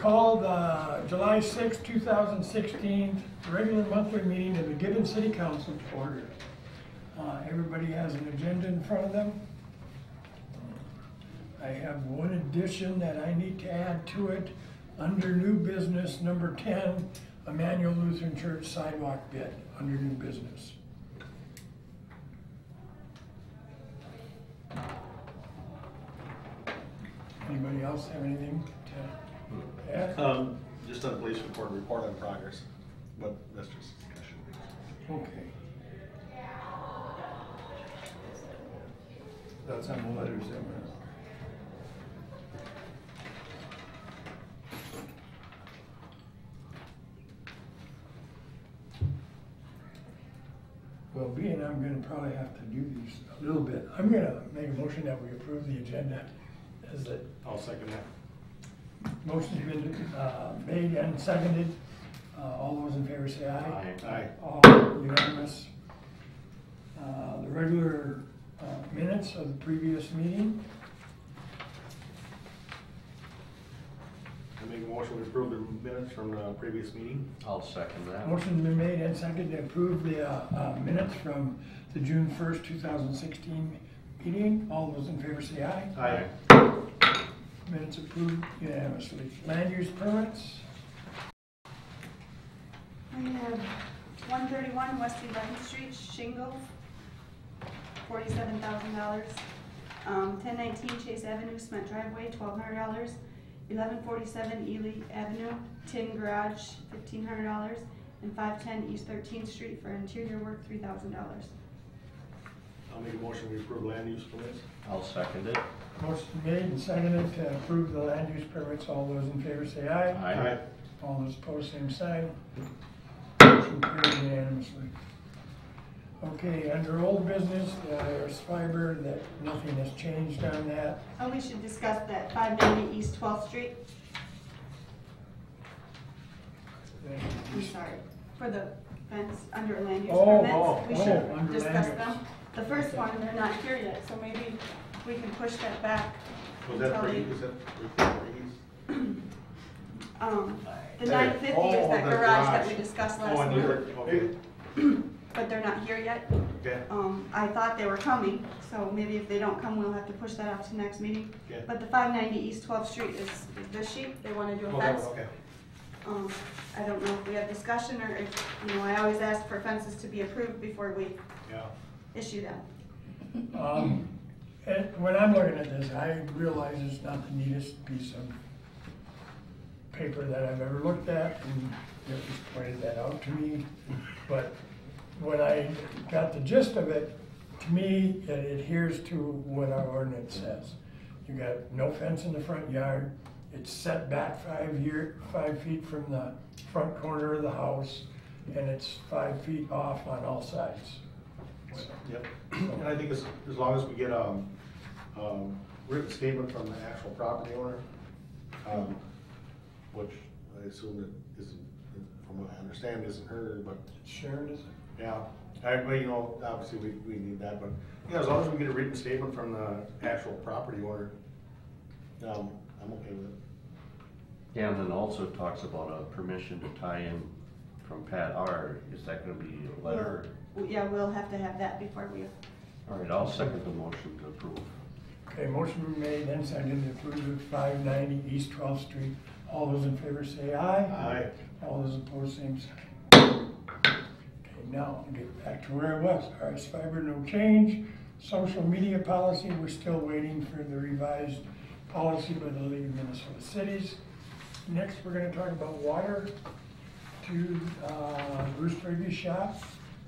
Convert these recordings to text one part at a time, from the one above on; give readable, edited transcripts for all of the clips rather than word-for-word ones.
call the July 6, 2016 regular monthly meeting of the Gibbon City Council to order. Everybody has an agenda in front of them. I have one addition that I need to add to it. Under new business, number 10, Emmanuel Lutheran Church sidewalk bid, under new business. Anybody else have anything to add? Just on police report on progress, but that's just discussion. Okay. That's on the letters that were. Well, being I'm going to probably have to do these a little bit. I'm going to make a motion that we approve the agenda as it. I'll second that. Motion's been made and seconded. All those in favor say aye. Aye. Aye. All unanimous. The regular minutes of the previous meeting. I make a motion to approve the minutes from the previous meeting. I'll second that. Motion's been made and seconded to approve the minutes from the June 1st, 2016 meeting. All those in favor say aye. Aye. Minutes approved unanimously. Land use permits. We have 131 West 11th Street, shingles, $47,000. 1019 Chase Avenue, cement driveway, $1,200. 1147 Ely Avenue, tin garage, $1,500. And 510 East 13th Street for interior work, $3,000. I'll make a motion to approve land use permits. I'll second it. Motion made and seconded to approve the land use permits. All those in favor say aye. Aye. All those opposed, same sign. Motion carried unanimously. Okay, under old business, there's fiber, that nothing has changed on that. Oh, we should discuss that 590 East 12th Street. I'm sorry, for the fence under land use permits. We should discuss them. The first one, they're not here yet, so maybe we can push that back. Was that for you? Is that for you? The 950 is that garage that we discussed last month. month. Okay. But they're not here yet. Okay. I thought they were coming, so maybe if they don't come, we'll have to push that off to next meeting. Okay. But the 590 East 12th Street is this sheet. They want to do a fence. Okay. I don't know if we have discussion or if, I always ask for fences to be approved before we issue them. And when I'm looking at this, I realize it's not the neatest piece of paper that I've ever looked at, and it was pointed that out to me. But when I got the gist of it, to me, it adheres to what our ordinance says. You got no fence in the front yard. It's set back 5 feet from the front corner of the house, and it's 5 feet off on all sides. Yep. And I think as long as we get a written statement from the actual property owner, which I assume that isn't, from what I understand, isn't her, but Sharon, is it? yeah. Well, obviously we need that, but as long as we get a written statement from the actual property owner, I'm okay with it. Yeah, and then also talks about a permission to tie in from Pat R. Is that going to be a letter? Yeah, we'll have to have that before we. All right, I'll second the motion to approve. Okay, motion made and seconded to approve 590 East 12th Street. All those in favor say aye. Aye. All those opposed, same sign. Okay, now I'll get back to where I was. RS Fiber, no change. Social media policy, we're still waiting for the revised policy by the League of Minnesota Cities. Next, we're going to talk about water to Bruce Frager's shop.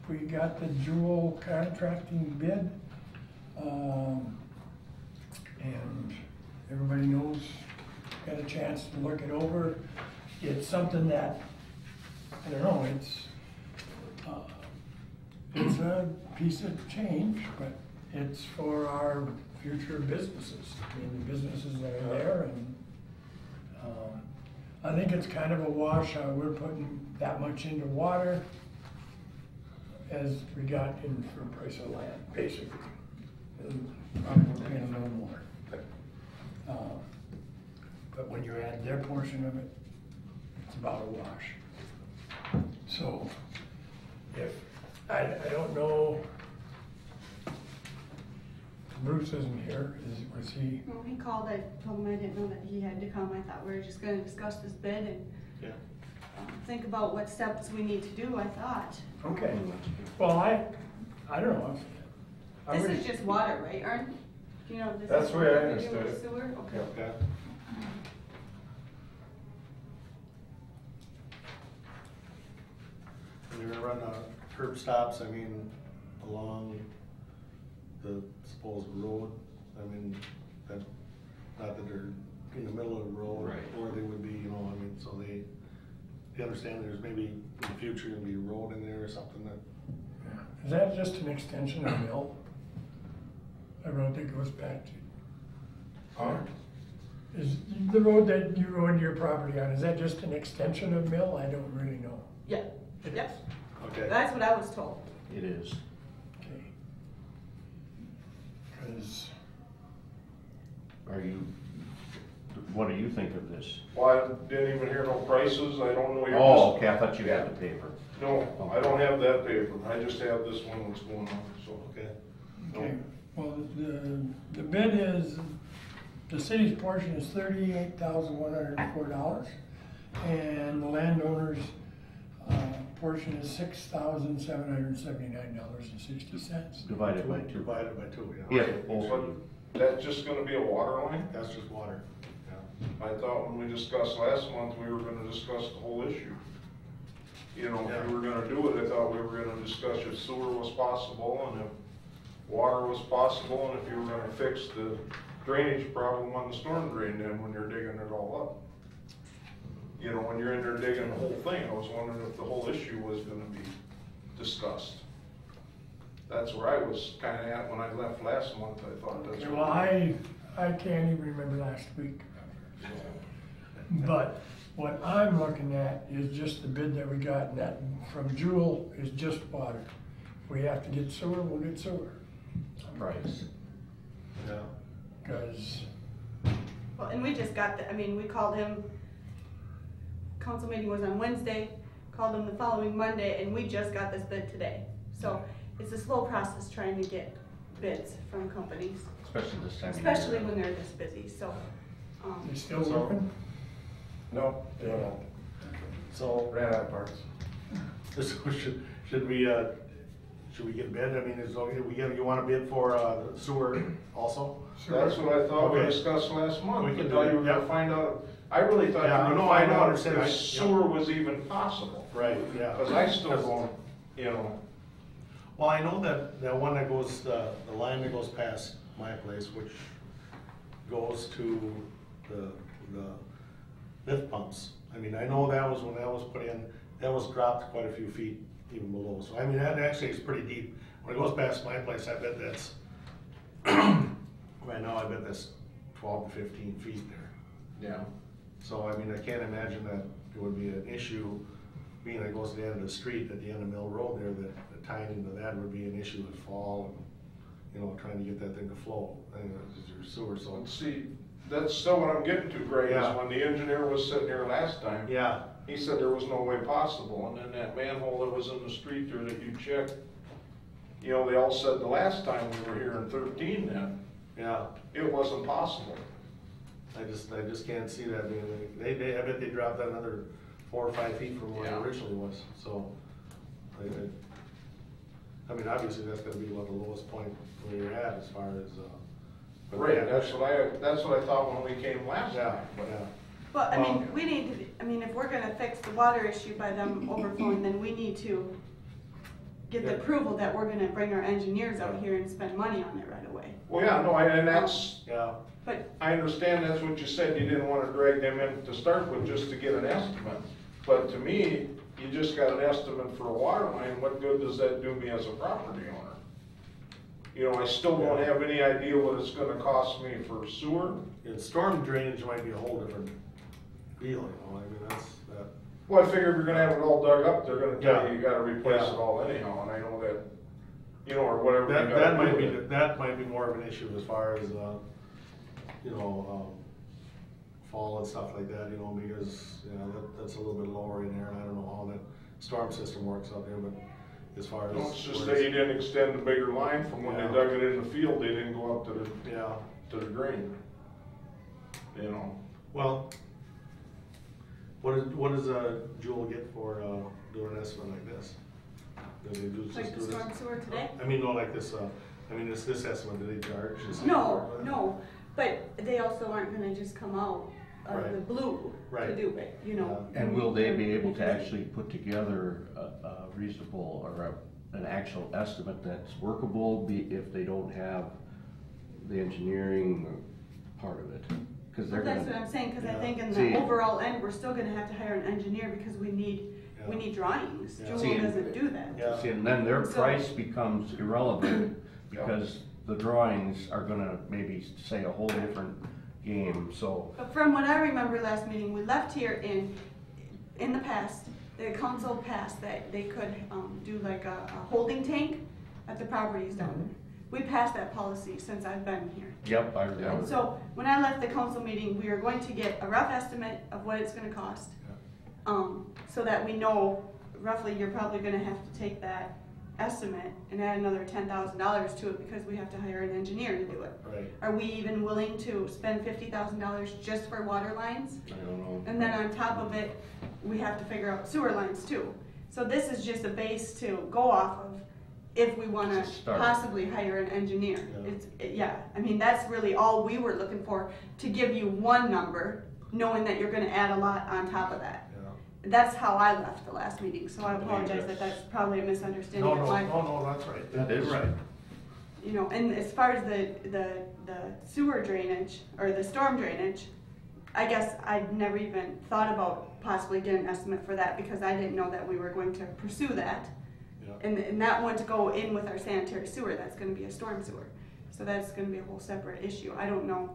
We got the Jewel contracting bid, and everybody knows, got a chance to look it over. It's something that, I don't know, it's a piece of change, but it's for our future businesses. I mean, the businesses that are there, and I think it's kind of a wash how we're putting that much into water as we got in for price of land, basically. And probably we're paying a little more. But when you add their portion of it, about a wash. So, if, I don't know, Bruce isn't here, was he? Well, he called, I told him I didn't know that he had to come. I thought we were just gonna discuss this bid and Yeah. think about what steps we need to do, I thought. Okay, well, I don't know. I This wish- is just water, right, Ern? You know, this That's is the way I nothing to do understood with it. Sewer, okay. Okay. And you're gonna run curb stops, I mean, along the supposed road, I mean, that, not that they're in the middle of the road, Right. or they would be, you know, I mean, so they understand there's maybe in the future gonna be a road in there or something that, Is that just an extension of Mill? A road that goes back to? Is the road that you go into your property on, is that just an extension of Mill? I don't really know. Yeah, It yep, is. okay. that's what I was told. It is. Okay. Because, What do you think of this? Well, I didn't even hear no prices, I don't know your. Oh, okay, I thought you had the paper. No, I don't have that paper, I just have this one that's going on, so. Okay. okay, well, the bid is, the city's portion is $38,104, and the landowner's portion is $6,779.60. Divided by two. Divided by two, yeah. If both of you. That's just gonna be a water line? That's just water, yeah. I thought when we discussed last month, we were gonna discuss the whole issue. You know, if we were gonna do it, I thought we were gonna discuss if sewer was possible and if water was possible and if you were gonna fix the drainage problem on the storm drain then when you're digging it all up. You know, when you're in there digging the whole thing, I was wondering if the whole issue was gonna be discussed. That's where I was kinda at when I left last month, I thought that's. Well, I can't even remember last week. But what I'm looking at is just the bid that we got, and that from Jewel is just water. If we have to get sewer, we'll get sewer. Price. Yeah. Because, Well, and we just got the, I mean, we called him, council meeting was on Wednesday, called him the following Monday, and we just got this bid today. So it's a slow process trying to get bids from companies, Especially this time of year. especially when they're this busy, so. they still working? No, they don't. So, Ran out of parts. so should we get a bid? I mean, you want a bid for sewer also? That's what I thought we Okay. discussed last month. We can I do thought that, you were gonna yeah. find out, I really thought Yeah, you were no, gonna I find know, out understand. if I- sewer was even possible. Right, yeah. Cause I still don't, you know, Well, I know that one that goes, the line that goes past my place, which goes to the lift pumps. I mean, I know that was when that was put in, that was dropped quite a few feet even below. So, I mean, that actually is pretty deep. When it goes past my place, I bet that's, right now, I bet that's 12 to 15 feet there. yeah. So, I mean, I can't imagine that it would be an issue, being that it goes to the end of the street, at the end of Mill Road there, that tying into that would be an issue with fall and, you know, trying to get that thing to flow. I think that's your sewer, so. And see, that's still what I'm getting to, Greg, Yeah. is when the engineer was sitting here last time, Yeah, he said there was no way possible, and then that manhole that was in the street there that you checked, you know, they all said the last time we were here in 13 then, yeah. it wasn't possible. I just can't see that being, I bet they dropped that another 4 or 5 feet from where it Yeah. originally was, so. I mean, obviously, that's gonna be what the lowest point where you're at as far as, but Right, yeah, that's what I thought when we came last Yeah, time, but. yeah. But, I mean, Well- we need to, I mean, if we're gonna fix the water issue by them overflowing, then we need to get the Yeah. approval that we're gonna bring our engineers out here and spend money on it right away. Well, yeah, no, and that's, Yeah, But, I understand that's what you said, you didn't wanna drag them in to start with just to get an estimate. But to me, you just got an estimate for a water line, what good does that do me as a property owner? You know, I still don't have any idea what it's gonna cost me for sewer. and storm drainage might be a whole different deal, you know, I mean, that's, that, Well, I figure if you're gonna have it all dug up, they're gonna tell Yeah. you you gotta replace Yeah. it all anyhow, and I know that, you know, or whatever you that gotta might do be, with it. that might be more of an issue as far as, you know, fall and stuff like that, you know, because, you know, that's a little bit lower in there, and I don't know how that storm system works out there, but as far as. No, it's just that you didn't extend the bigger line from when they Yeah. dug it in the field, they didn't go up to the, Yeah, to the drain. You know, well, what does Jewel get for, doing an estimate like this? Does he just Like the do this? storm sewer today? I mean, no, like this, this estimate, do they charge? Is it- No, but they also aren't gonna just come out of Right. the blue to Right. do it, you know? And will they be able to actually put together a reasonable or an actual estimate that's workable if they don't have the engineering part of it? Cause they're Well, that's what gonna, I'm saying, cause I Yeah. think in See- the overall end, we're still gonna have to hire an engineer because we need drawings. Yeah. Jewel See, doesn't do that. Yeah. see, and then their So- price becomes irrelevant because the drawings are gonna maybe say a whole different game, so. But from what I remember last meeting, we left here in the past, the council passed that they could, do like a holding tank at the properties down there. We passed that policy since I've been here. Yep, I And remember. so, when I left the council meeting, we are going to get a rough estimate of what it's gonna cost. So that we know roughly you're probably gonna have to take that estimate and add another $10,000 to it because we have to hire an engineer to do it. Right, Are we even willing to spend $50,000 just for water lines? I don't know. And then on top of it, we have to figure out sewer lines too. So this is just a base to go off of if we wanna It's a start. possibly hire an engineer. Yeah. I mean, that's really all we were looking for, to give you one number, knowing that you're gonna add a lot on top of that. yeah. That's how I left the last meeting, so I I believe apologize that that's- that's probably a misunderstanding No, of no, my no, that's right. That is right. You know, and as far as the sewer drainage, or the storm drainage, I guess I'd never even thought about possibly getting an estimate for that because I didn't know that we were going to pursue that. Yeah. And that one to go in with our sanitary sewer, that's gonna be a storm sewer. So that's gonna be a whole separate issue. I don't know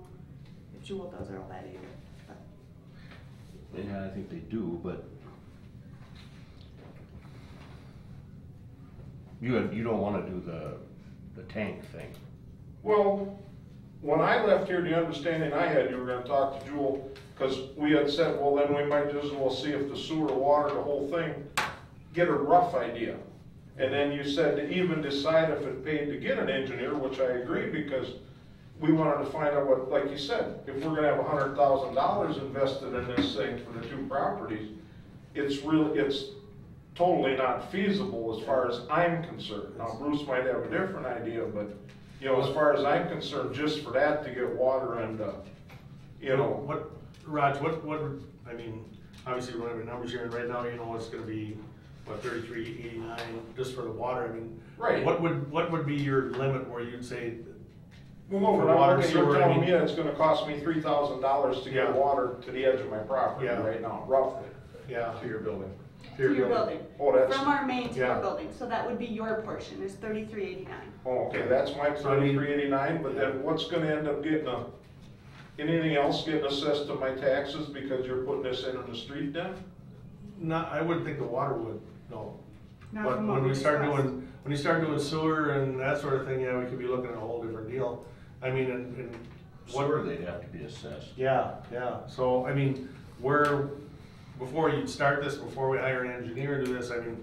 if Jewel does all that either. But Yeah, I think they do, but you don't wanna do the tank thing. well, when I left here, the understanding I had, you were gonna talk to Jewel, cause we had said, well, then we might just as well see if the sewer, water, the whole thing, get a rough idea. And then you said to even decide if it paid to get an engineer, which I agree, because we wanted to find out what, like you said, if we're gonna have $100,000 invested in this thing for the two properties, it's totally not feasible as far as I'm concerned. Now, Bruce might have a different idea, but, you know, as far as I'm concerned, just for that to get water and, you know. Raj, I mean, obviously, we don't have your numbers here, and right now, you know, it's gonna be, what, 33.89 just for the water, I mean. Right. What would be your limit where you'd say, Well, no, For but water, I'm looking, sewer, you're I telling mean- me that it's gonna cost me $3,000 to Yeah. get water to the edge of my property Yeah. right now, roughly, yeah, to your building. to your building, Oh, that's, from our main to your Yeah. building, so that would be your portion, is $33.89. oh, okay, that's my So I mean- 33.89, but then what's gonna end up getting anything else getting assessed to my taxes because you're putting this in on the street then? not, I wouldn't think the water would, no. Not But from what when we start discussed. when you start doing sewer and that sort of thing, yeah, we could be looking at a whole different deal. I mean, and what, Sewer, they'd have to be assessed. yeah, so, I mean, before you start this, before we hire an engineer to do this, I mean,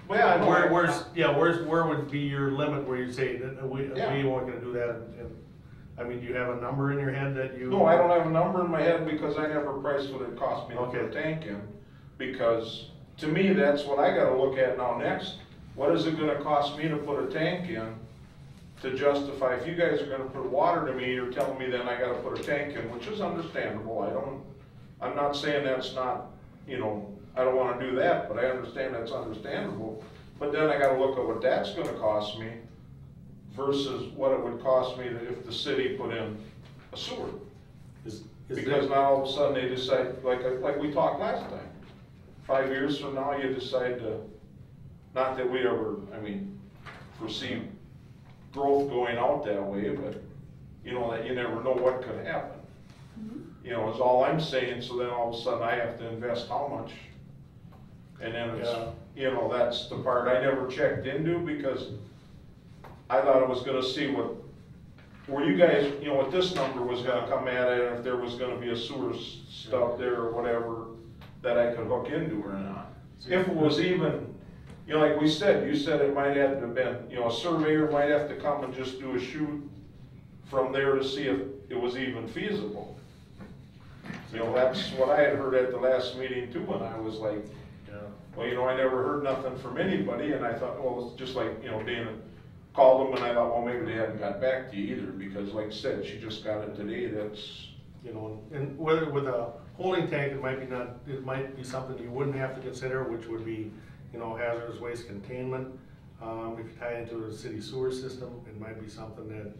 Well, yeah, I know. where would be your limit where you say that we Yeah. weren't gonna do that, and, I mean, do you have a number in your head that you? No, I don't have a number in my head because I never priced what it cost me to put a Okay. tank in. Because to me, that's what I gotta look at now next. What is it gonna cost me to put a tank in to justify, if you guys are gonna put water to me, you're telling me then I gotta put a tank in, which is understandable. I'm not saying that's not, you know, I don't wanna do that, but I understand that's understandable. But then I gotta look at what that's gonna cost me versus what it would cost me if the city put in a sewer. Is Because now all of a sudden they decide, like we talked last time, 5 years from now, you decide to, not that we ever, foresee growth going out that way, but, you know, that you never know what could happen. You know, is all I'm saying, so then all of a sudden I have to invest how much? And then it's, Yeah. you know, that's the part I never checked into because I thought I was gonna see what where you guys, you know, what this number was gonna come at it, and if there was gonna be a sewer stub there or whatever, that I could hook into or not. If it was even, you know, like we said, you said it might have to have been, you know, a surveyor might have to come and just do a shoot from there to see if it was even feasible. You know, that's what I had heard at the last meeting too, and I was like, well, you know, I never heard nothing from anybody, and I thought, well, it's just like, you know, Dana called them, and I thought, well, maybe they hadn't got back to you either, because like I said, she just got it today, that's, You know, and whether with a holding tank, it might be something you wouldn't have to consider, which would be, you know, hazardous waste containment. If you tie into a city sewer system, it might be something that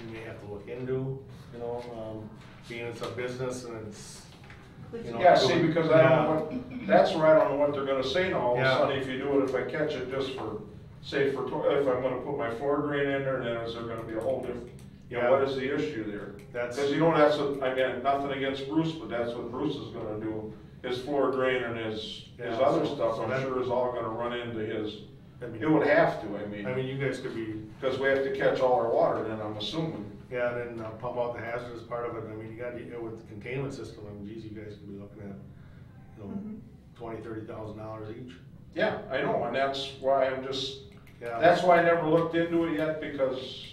you may have to look into, you know, being it's a business and it's, you know. yeah, see, because I don't know what, that's where I don't know what they're gonna say now, all of a Yeah. sudden, if you do it, if I catch it just for, say, if I'm gonna put my floor drain in there, then is there gonna be a whole different, you know, Yeah. what is the issue there? That's, Because you know, that's what, I mean, nothing against Bruce, but that's what Bruce is gonna do, his floor drain and his Yeah, other so- stuff, so I'm that- sure is all gonna run into his, I mean, it would have to, I mean, you guys could be, because we have to catch all our water, then I'm assuming. yeah, and then pump out the hazardous part of it. I mean, you got, you know, with the containment system, I mean, geez, you guys could be looking at, you know, $20,000-$30,000 each. Yeah, I know, and that's why I'm just, Yeah. that's why I never looked into it yet, because,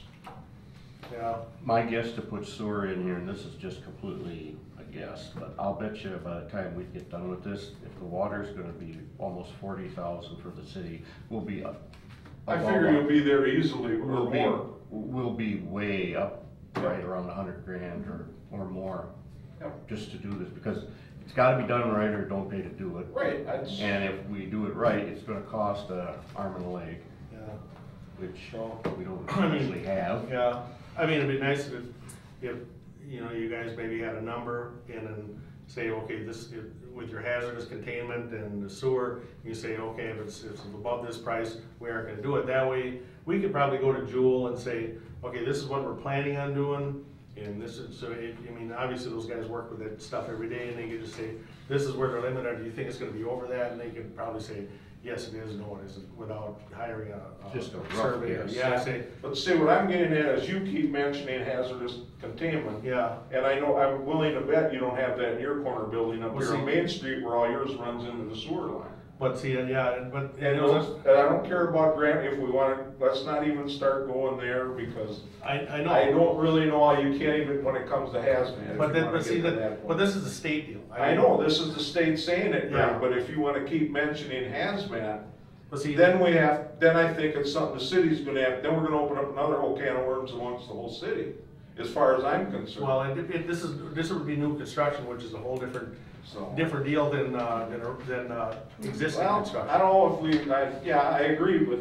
Yeah, My guess to put sewer in here, and this is just completely a guess, but I'll bet you by the time we get done with this, if the water's gonna be almost 40,000 for the city, we'll be up. I figure you'll be there easily or We'll be, more. we'll be way up, right around 100 grand or more, Yep. just to do this, because it's gotta be done right or don't pay to do it. Right, that's, And if we do it right, it's gonna cost an arm and a leg, yeah. which So, we don't I mean, usually have. Yeah, I mean, it'd be nice if, you know, you guys maybe had a number and then say, okay, with your hazardous containment and the sewer, you say, okay, if it's above this price, we aren't gonna do it. That way, we could probably go to Jewel and say, okay, this is what we're planning on doing, and this is, so, I mean, obviously, those guys work with that stuff every day, and they could just say, this is where they're limited, do you think it's gonna be over that? And they could probably say, yes, it is, no, it isn't, without hiring Just a rough surveyor. guess. Yeah, say, but see, what I'm getting at is you keep mentioning hazardous containment. yeah. And I know, I'm willing to bet you don't have that in your corner building up Well, here on see- Main Street where all yours runs into the sewer line. But see, yeah, but, And I don't care about grant, if we wanna, let's not even start going there, because I know. I don't really know how you can't even, when it comes to hazmat, if But you then, wanna but see, get to that, that but point. this is a state deal. I know, this is the state saying it, Yeah. Greg, but if you wanna keep mentioning hazmat, But see, then I think it's something the city's gonna have, then we're gonna open up another whole can of worms amongst the whole city, as far as I'm concerned. well, this would be new construction, which is a whole different So. deal than existing Well, construction. I don't know if I agree, but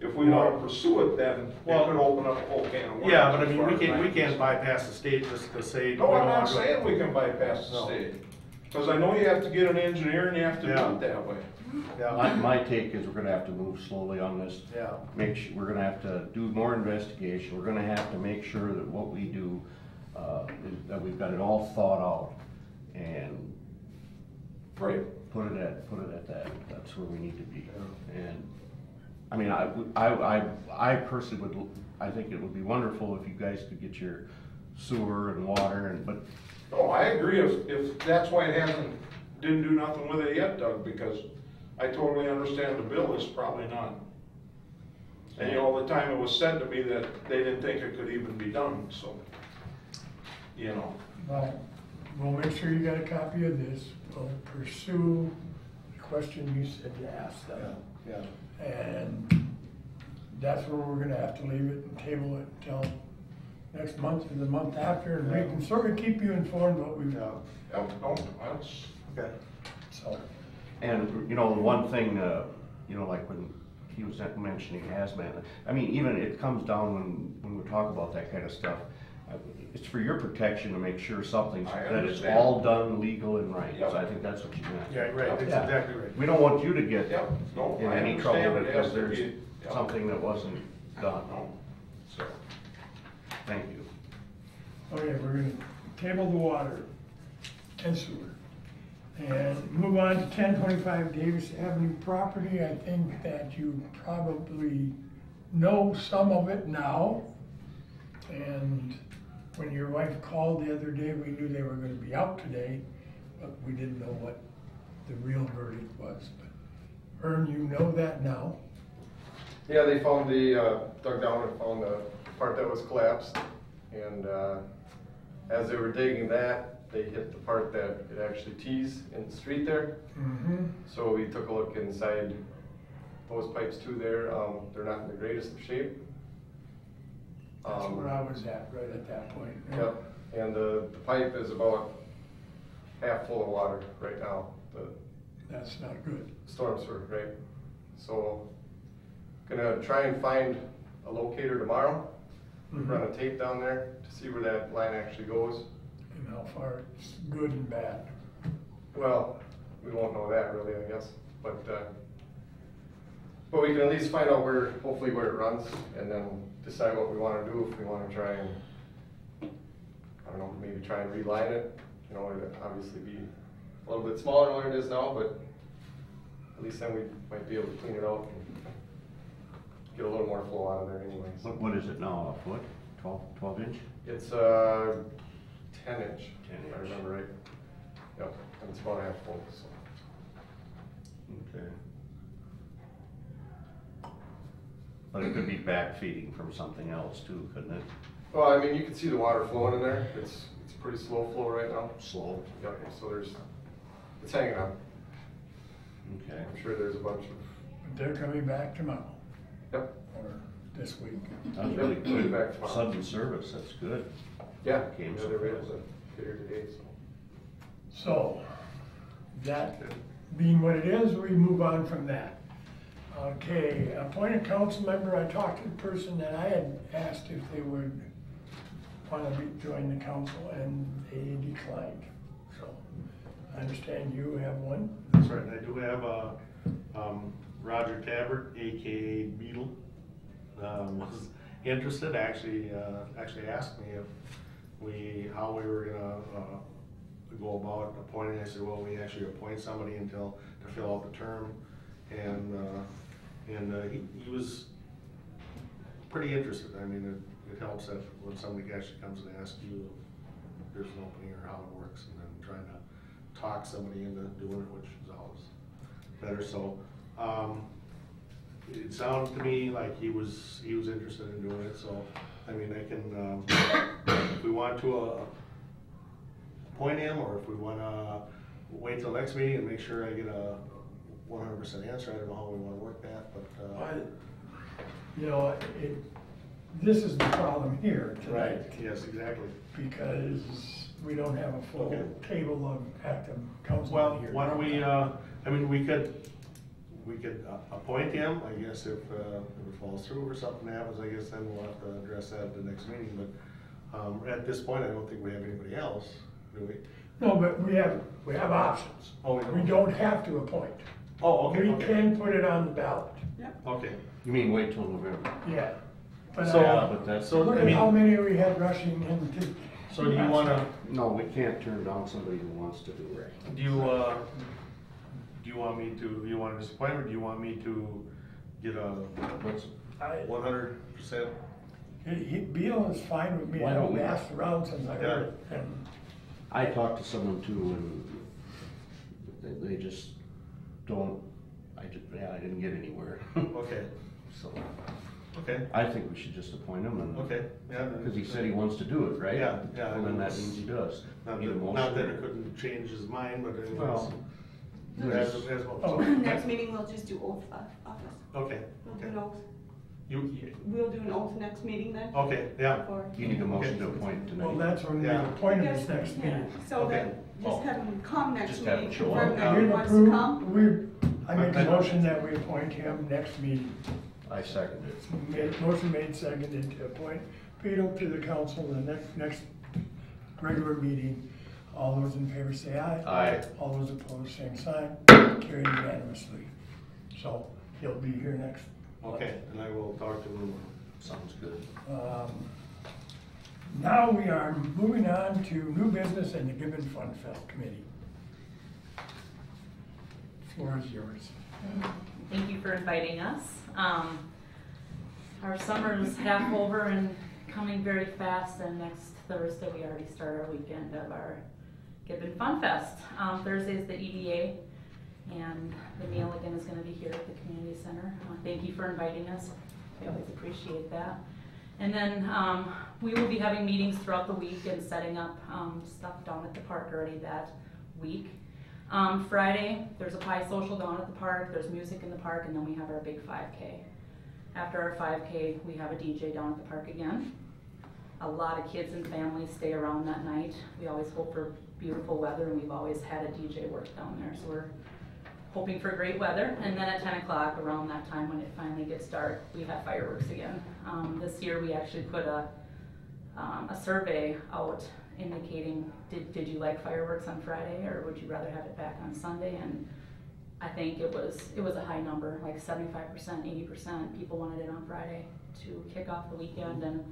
if we wanna pursue it, then it Well- could open up a whole can of worms. Yeah, but I as mean, far we as can't, I'm we can't concerned. bypass the state just to say. No, we I'm don't not wanna do it. saying we can bypass the No. state, cause I know you have to get an engineer and you have to do Yeah. it that way. Yeah, My take is we're gonna have to move slowly on this. yeah, We're gonna have to do more investigation, we're gonna have to make sure that what we do, that we've got it all thought out, and Right. put it at that, that's where we need to be. And, I mean, I personally would, I think it would be wonderful if you guys could get your sewer and water, but No, I agree, if that's why it didn't do nothing with it yet, Doug, because I totally understand the bill is probably not. And you know, all the time it was said to me that they didn't think it could even be done, so, you know. Well, we'll make sure you got a copy of this. We'll pursue the question you said you asked them. yeah. And that's where we're gonna have to leave it and table it until next month or the month after, and we can sort of keep you informed what we've done. Yep, no, that's, Okay. So, And, you know, the one thing, you know, like when he was mentioning hazmat, I mean, even it comes down when we talk about that kind of stuff, it's for your protection to make sure something's, I that it's understand. all done legal and right, Yep. so I think that's what you meant. Yeah, right, that's Yeah. exactly right. We don't want you to get yep, no, in I any trouble understand it has because to there's be. Yep. something that wasn't done, No, so, thank you. okay, we're gonna table the water and sewer. And move on to 1025 Davis Avenue property. I think that you probably know some of it now. And when your wife called the other day, we knew they were gonna be out today, but we didn't know what the real verdict was. But Ern, you know that now? Yeah, they found dug down and found the part that was collapsed. And as they were digging that, they hit the part that it actually tees in the street there. Mm-hmm. So we took a look inside those pipes too there. They're not in the greatest of shape. That's where I was at, right at that point. Yep, and the pipe is about half full of water right now. The That's not good. storm sewer, right? So, gonna try and find a locator tomorrow. Mhm. Run a tape down there to see where that line actually goes. And how far it's good and bad. Well, we won't know that really, I guess, but we can at least find out where, hopefully where it runs, and then decide what we wanna do, if we wanna try and, I don't know, maybe try and reline it. You know, it'd obviously be a little bit smaller than what it is now, but at least then we might be able to clean it out and get a little more flow out of there anyways. What is it now, a foot, 12 inch? It's 10 inch, 10 if I inch. remember right. Yep, and it's about half full, so. Okay. But it could be backfeeding from something else too, couldn't it? Well, I mean, you can see the water flowing in there. It's pretty slow flow right now. Slow. Yep, so it's hanging on. Okay. I'm sure there's a bunch of, But they're coming back tomorrow, yep, or this week. That's really Put it back good. tomorrow. Sudden service, that's good. yeah, Came yeah, so they were able fast. to get here today, so. So, that being what it is, we move on from that. Okay, appointed council member, I talked to the person that I had asked if they would want to join the council, and they declined. So, I understand you have one. That's right, I do have Roger Tabbert, AKA Beetle, was interested, actually asked me how we were gonna go about appointing. I said, well, we actually appoint somebody to fill out the term, and he was pretty interested. I mean, it helps that when somebody actually comes and asks you if there's an opening or how it works, and then trying to talk somebody into doing it, which is always better. So it sounded to me like he was interested in doing it. So I mean, I can if we want to appoint him, or if we want to wait till next meeting and make sure I get a 100% answer. I don't know how we want to work that, but You know, this is the problem here tonight. right. Yes, exactly. Because we don't have a full Okay. table of active councilmen Well, here. why don't we? I mean, we could appoint him. I guess if it falls through or something happens, I guess then we'll have to address that at the next meeting. But at this point, I don't think we have anybody else, do we? No, but we have options. Oh, We don't have to appoint. Oh, okay. We okay. can put it on the ballot, Okay. You mean wait till November? yeah. But So, Yeah, but that's, so look I at how mean, many we had rushing into. so do you want to? no, we can't turn down somebody who wants to do it. Do you want me to? Do you want a disappointment? Or do you want me to get a Let's, 100%? Beal is fine with me. Why I don't haven't we- asked around since I heard it. And I talked to someone too, and they just don't, I didn't get anywhere. Okay. So, Okay. I think we should just appoint him and. Okay. Yeah. Because he said he wants to do it, right? Yeah, yeah. Well, then that means he does. Need a motion? Not that it couldn't change his mind, but anyways. Well, As Oh. Next meeting, we'll just do oath of office. Okay. We'll do Okay. an oath. You. We'll do an oath next meeting then. Okay. Yeah. Before- You need a motion to appoint tonight. well, that's when we Yeah. appoint him Yes, this next yeah. meeting. So Okay. then, just have him come next Just have him meeting, show confirm up. that he We've wants to approved- come. I make a motion that we appoint him next meeting. I second it. Motion made, seconded to appoint Peter to the council in the next regular meeting. All those in favor say aye. Aye. All those opposed, same sign. Carried unanimously. So he'll be here next. Okay. And I will talk to him. Sounds good. Now we are moving on to new business and the Gibbon Fund Committee. Floor is yours. Thank you for inviting us. Our summer is half over and coming very fast, and next Thursday we already start our weekend of our Gibbon Fun Fest. Thursday is the EDA, and the meal again is going to be here at the community center. Thank you for inviting us. We always appreciate that. And then we will be having meetings throughout the week and setting up stuff down at the park already that week. Friday, there's a pie social down at the park, there's music in the park, and then we have our big 5K. After our 5K, we have a DJ down at the park again. A lot of kids and families stay around that night. We always hope for beautiful weather, and we've always had a DJ work down there, so we're hoping for great weather. And then at 10 o'clock, around that time when it finally gets dark, we have fireworks again. This year we actually put a survey out indicating, did you like fireworks on Friday, or would you rather have it back on Sunday? And I think it was a high number, like 75%, 80% people wanted it on Friday to kick off the weekend, and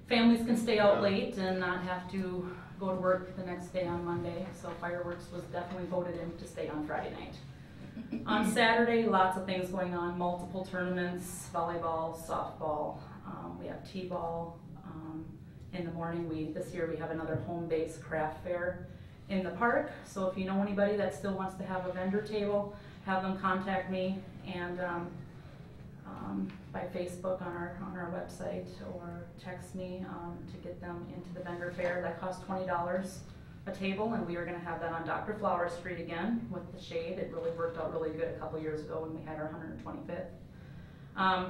families can stay out late and not have to go to work the next day on Monday. So fireworks was definitely voted in to stay on Friday night. On Saturday, lots of things going on, multiple tournaments, volleyball, softball, we have t-ball. In the morning, this year we have another home-based craft fair in the park. So if you know anybody that still wants to have a vendor table, have them contact me, and by Facebook on our website, or text me to get them into the vendor fair. That costs $20 a table, and we are going to have that on Dr. Flower Street again with the shade. It really worked out really good a couple years ago when we had our 125th.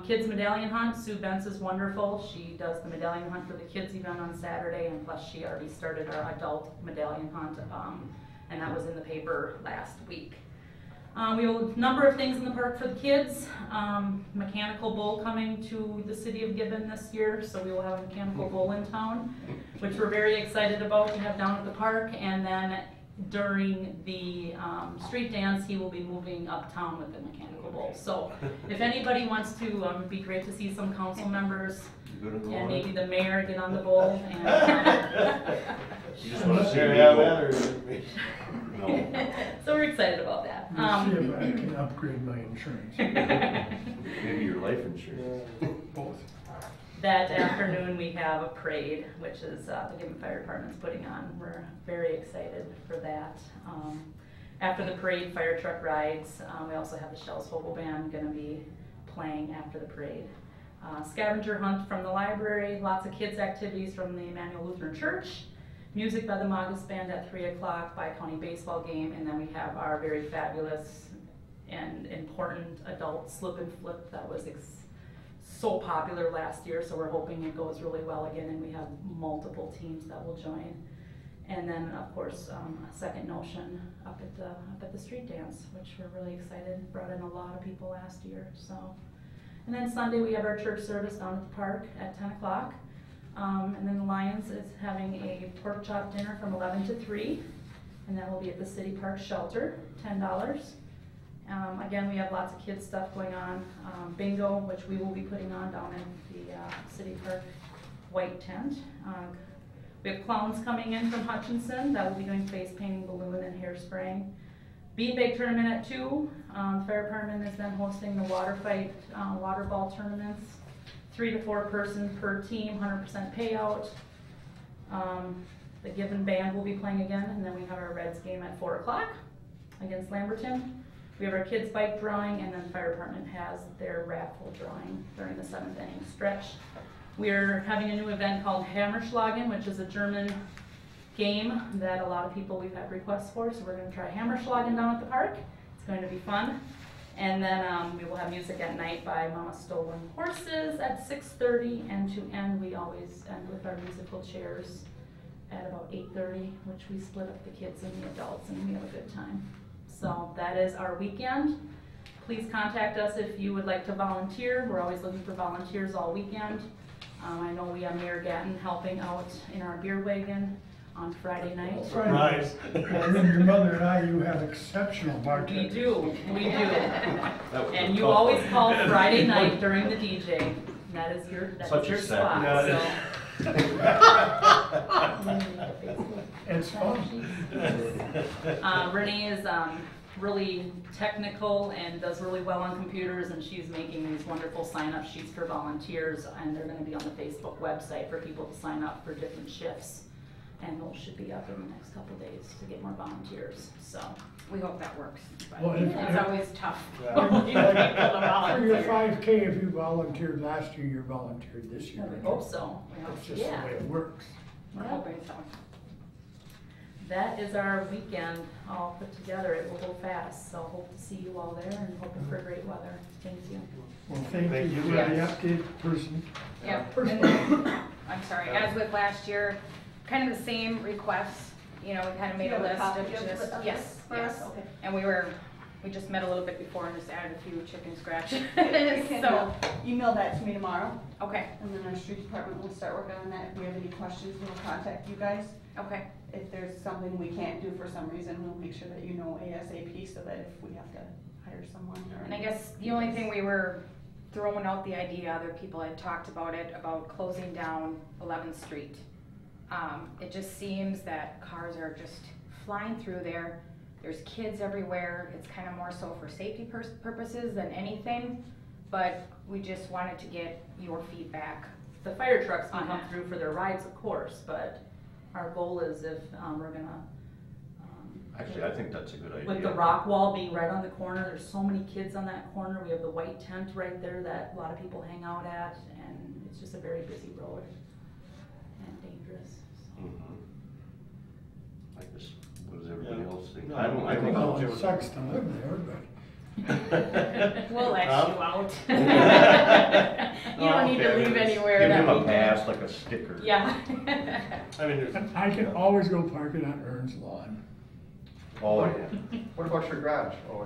Kids medallion hunt, Sue Bentz is wonderful. She does the medallion hunt for the kids event on Saturday, and plus she already started our adult medallion hunt, and that was in the paper last week. We have a number of things in the park for the kids. Mechanical bull coming to the city of Gibbon this year, so we will have a mechanical bull in town, which we're very excited about to have down at the park. And then during the street dance, he will be moving uptown with the mechanical bull. So if anybody wants to, it'd be great to see some council members and maybe the mayor get on the bull. And, You just want to see me go. No. so we're excited about that. We'll see if I can upgrade my insurance. Maybe your life insurance. Both. That afternoon we have a parade, which is the Gibbon Fire Department's putting on. We're very excited for that. After the parade, fire truck rides. We also have the Shells Hobo Band going to be playing after the parade. Scavenger hunt from the library, lots of kids activities from the Emmanuel Lutheran Church. Music by the Magus Band at 3 o'clock, Bi-County baseball game, and then we have our very fabulous and important adult slip and flip that was so popular last year, so we're hoping it goes really well again, and we have multiple teams that will join. And then, of course, a second notion up at the street dance, which we're really excited. Brought in a lot of people last year, so. And then Sunday we have our church service down at the park at 10 o'clock. And then the Lions is having a pork chop dinner from 11 to 3, and that will be at the City Park Shelter, $10. Again, we have lots of kids stuff going on. Bingo, which we will be putting on down in the City Park white tent. We have clowns coming in from Hutchinson that will be doing face painting, balloon, and hairspraying. Beanbag tournament at 2. The fire department is then hosting the water fight, water ball tournaments. 3 to 4 person per team, 100% payout. The Gibbon band will be playing again, and then we have our Reds game at 4 o'clock against Lamberton. We have our kids bike drawing, and then the fire department has their raffle drawing during the 7th inning stretch. We're having a new event called Hammerschlagen, which is a German game that a lot of people we've had requests for, so we're going to try Hammerschlagen down at the park. It's going to be fun. And then we will have music at night by Mama Stolen Horses at 6:30, and to end, we always end with our musical chairs at about 8:30, which we split up the kids and the adults, and we have a good time. So that is our weekend. Please contact us if you would like to volunteer. We're always looking for volunteers all weekend. I know we have Mayor Gatton helping out in our beer wagon on Friday night. Surprise. And then your mother and I, you have exceptional bartenders. We do. And you always call Friday night during the DJ. That is your spot. So. It's fun. Renee is really technical and does really well on computers, and she's making these wonderful sign-up sheets for volunteers, and they're gonna be on the Facebook website for people to sign up for different shifts. And those should be up in the next couple of days to get more volunteers, so. We hope that works, but Well, if- it's always tough. Yeah. when you get people to For your volunteer. 5K, if you volunteered last year, you're volunteered this year. We hope so. That's just the Yeah. way it works. We're Yeah. hoping so. That is our weekend all put together. It will go fast, so hope to see you all there and hoping for great weather. Thank you. Well, thank Thank you you. for the update, person. Yep. Person. I'm sorry, as with last year, kind of the same requests, you know, we kind of made a list of just, yes, yes. Okay. And we just met a little bit before and just added a few chicken scratches, You can, so, email that to me tomorrow, okay, and then our street department will start working on that. If we have any questions, we'll contact you guys. okay. If there's something we can't do for some reason, we'll make sure that you know ASAP, so that if we have to hire someone or. And I guess the only thing we were throwing out the idea, other people had talked about it, about closing down 11th Street. It just seems that cars are just flying through there. There's kids everywhere. It's kind of more so for safety purposes than anything, but we just wanted to get your feedback. The fire trucks can On come that. through for their rides, of course, but our goal is if we're gonna, Actually, I think that's a good idea. with the rock wall being right on the corner, there's so many kids on that corner. We have the white tent right there that a lot of people hang out at, and it's just a very busy road and dangerous. So. Mhm. I guess, what does everybody Yeah. else think? No, I don't, I think. Well, it sucks to live there, but. We'll let Huh? you out. You Oh, don't need to okay. leave anywhere Give that him a weekend. pass, like a sticker. Yeah. I mean, there's, I can always go park it on Ern's lawn. Oh, yeah. What about your garage? Oh,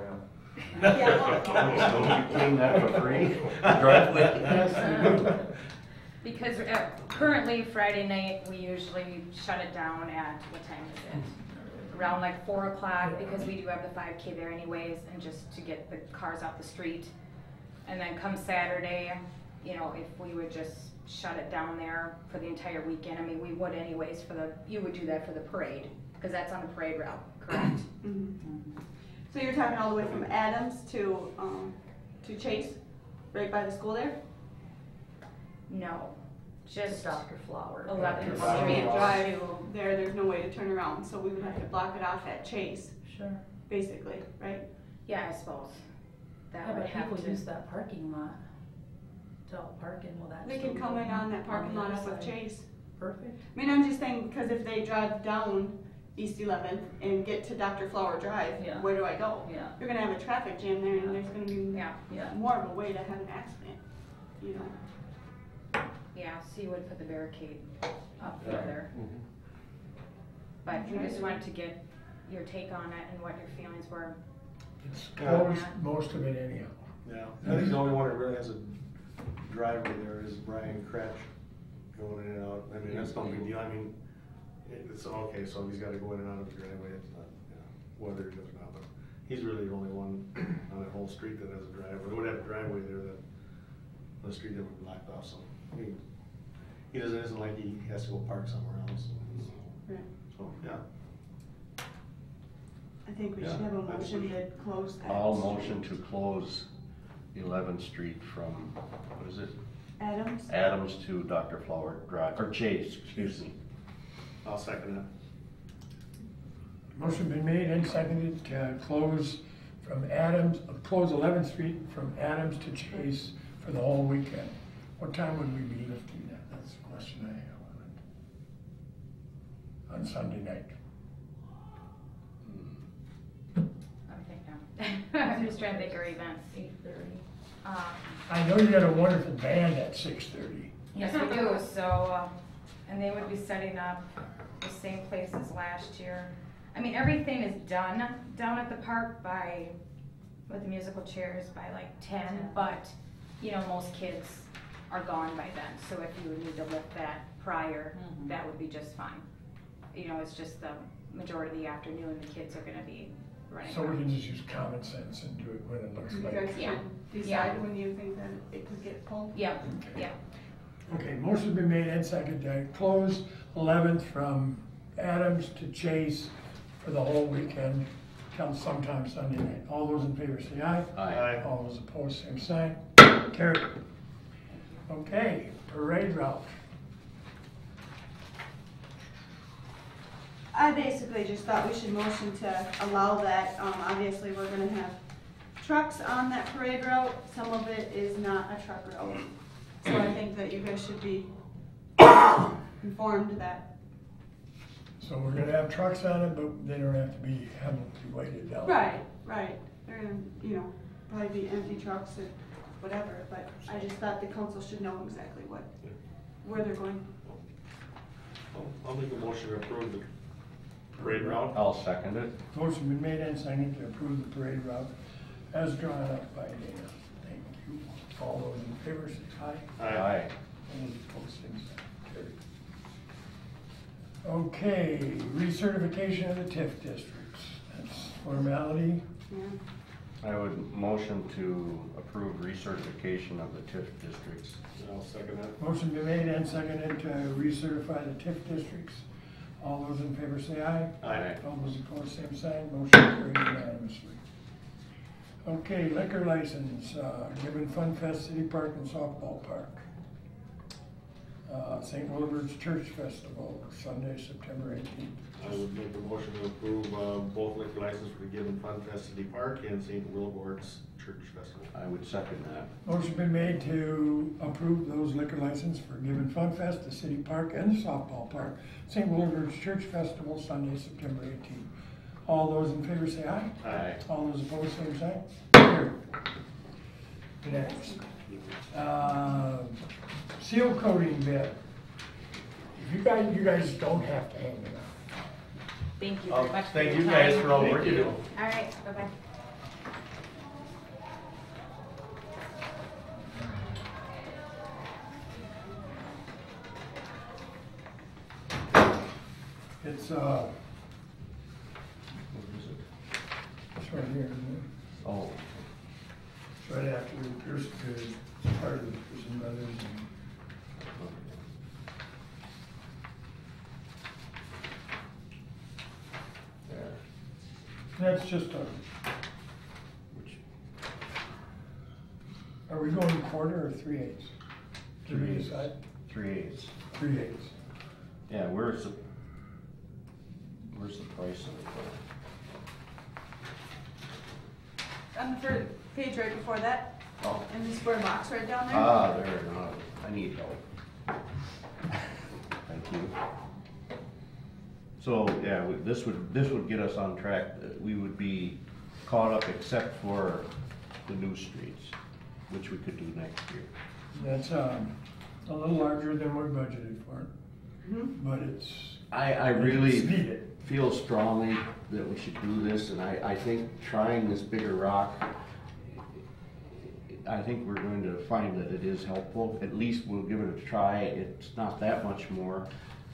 yeah. Don't you clean that for free? Driveway? Yes, I do. Because currently Friday night, we usually shut it down at, what time is it? Around like 4 o'clock, because we do have the 5K there anyways, and just to get the cars off the street. And then come Saturday, you know, if we would just shut it down there for the entire weekend, I mean, we would anyways you would do that for the parade, because that's on the parade route, correct? Mhm. So you're talking all the way from Adams to Chase, right by the school there? No, Just just Dr. Flower. 11th Flower. Street Drive to, there's no way to turn around, so we would have to block it off at Chase, Sure. basically, right? yeah, I suppose. That Yeah, would but have people to. use that parking lot to help park in, will that They still can be come in open on that parking the lot other up of side? Chase. Perfect. I mean, I'm just saying, because if they drive down East 11th and get to Dr. Flower Drive, Yeah. where do I go? Yeah, You're gonna have a traffic jam there, and there's gonna be Yeah, yeah. more of a way to have an accident, you know? yeah, so you would put the barricade up Yeah. further. Mhm. But we just wanted to get your take on it and what your feelings were. It's closed, most of it anyhow. yeah, I think the only one that really has a driveway there is Brian Kretsch going in and out. I mean, that's no big deal. I mean, it's okay, so he's gotta go in and out of the driveway. It's not, whether he does or not, but he's really the only one on that whole street that has a driveway. They would have a driveway there that, on the street that would be blocked off, so he doesn't, isn't like he has to go park somewhere else. Right. So, yeah. I think we Yeah, should have a I think we motion to should. close that. I'll motion to close 11th Street from, what is it? Adams? Adams to Dr. Flower Drive, or Chase, excuse me. I'll second that. Motion been made and seconded to close from Adams, close 11th Street from Adams to Chase for the whole weekend. What time would we be lifting that? That's the question I have on Sunday night. I'm just trying to think of our events. 8:30. I know you got a wonderful band at 6:30. Yes, we do, so, and they would be setting up the same place as last year. I mean, everything is done down at the park with the musical chairs by like 10, but, you know, most kids are gone by then, so if you would need to lift that prior, Mhm. that would be just fine. You know, it's just the majority of the afternoon, the kids are gonna be running So we around. can just use common sense and do it when it looks You like. guys Yeah. can decide when you think that it could get pulled? Yep, Okay. yep. Okay, motion been made and seconded to close 11th from Adams to Chase for the whole weekend. till sometime Sunday night. All those in favor say aye. Aye. All those opposed, same sign. Carried. Okay, parade route. I basically just thought we should motion to allow that. Obviously, we're gonna have trucks on that parade route. Some of it is not a truck route. So I think that you guys should be informed that. So we're gonna have trucks on it, but they don't have to be, having to be weighted down. Right. They're gonna, probably be empty trucks or whatever, but I just thought the council should know exactly where they're going. I'll make a motion to approve the parade route. I'll second it. Motion been made and seconded to approve the parade route as drawn up by Dana. Thank you. All those in favor say aye. Aye. All those opposed, same sign. Carried. Okay, recertification of the TIF districts. That's formality. Yeah. I would motion to approve recertification of the TIF districts. I'll second that. Motion been made and seconded to recertify the TIF districts. All those in favor say aye. Aye. All those opposed, same sign. Motion carried unanimously. Okay, liquor license, Gibbon Fun Fest City Park and Softball Park. St. Wilbur's Church Festival, Sunday, September 18th. I would make a motion to approve both liquor licenses for the Gibbon Fun Fest City Park and St. Wilbur's Church Festival. I would second that. Motion been made to approve those liquor license for Gibbon Fun Fest, the City Park and the Softball Park, St. Wilbur's Church Festival, Sunday, September 18th. All those in favor say aye. Aye. All those opposed, same sign. Carried. Next. Seal coating bid. You guys don't have to hang it up. Thank you very much for Thank your you guys time. for all the work you do. All right, bye-bye. It's, What is it? it's right here, isn't it? Oh, It's right after the Pearson, part of the Pearson Brothers and there. that's just a, Which, are we going quarter or 3/8? Did we 3/8. decide? 3/8. 3/8. Yeah, where's the price of it? On the first page right before that, Oh. in the square box right down there. Ah, there, no, I need help. Thank you. So, yeah, this would get us on track. We would be caught up except for the new streets, which we could do next year. That's, a little larger than we budgeted for, but it's. I really It's needed. feel strongly that we should do this, and I think trying this bigger rock, I think we're going to find that it is helpful. At least we'll give it a try. It's not that much more,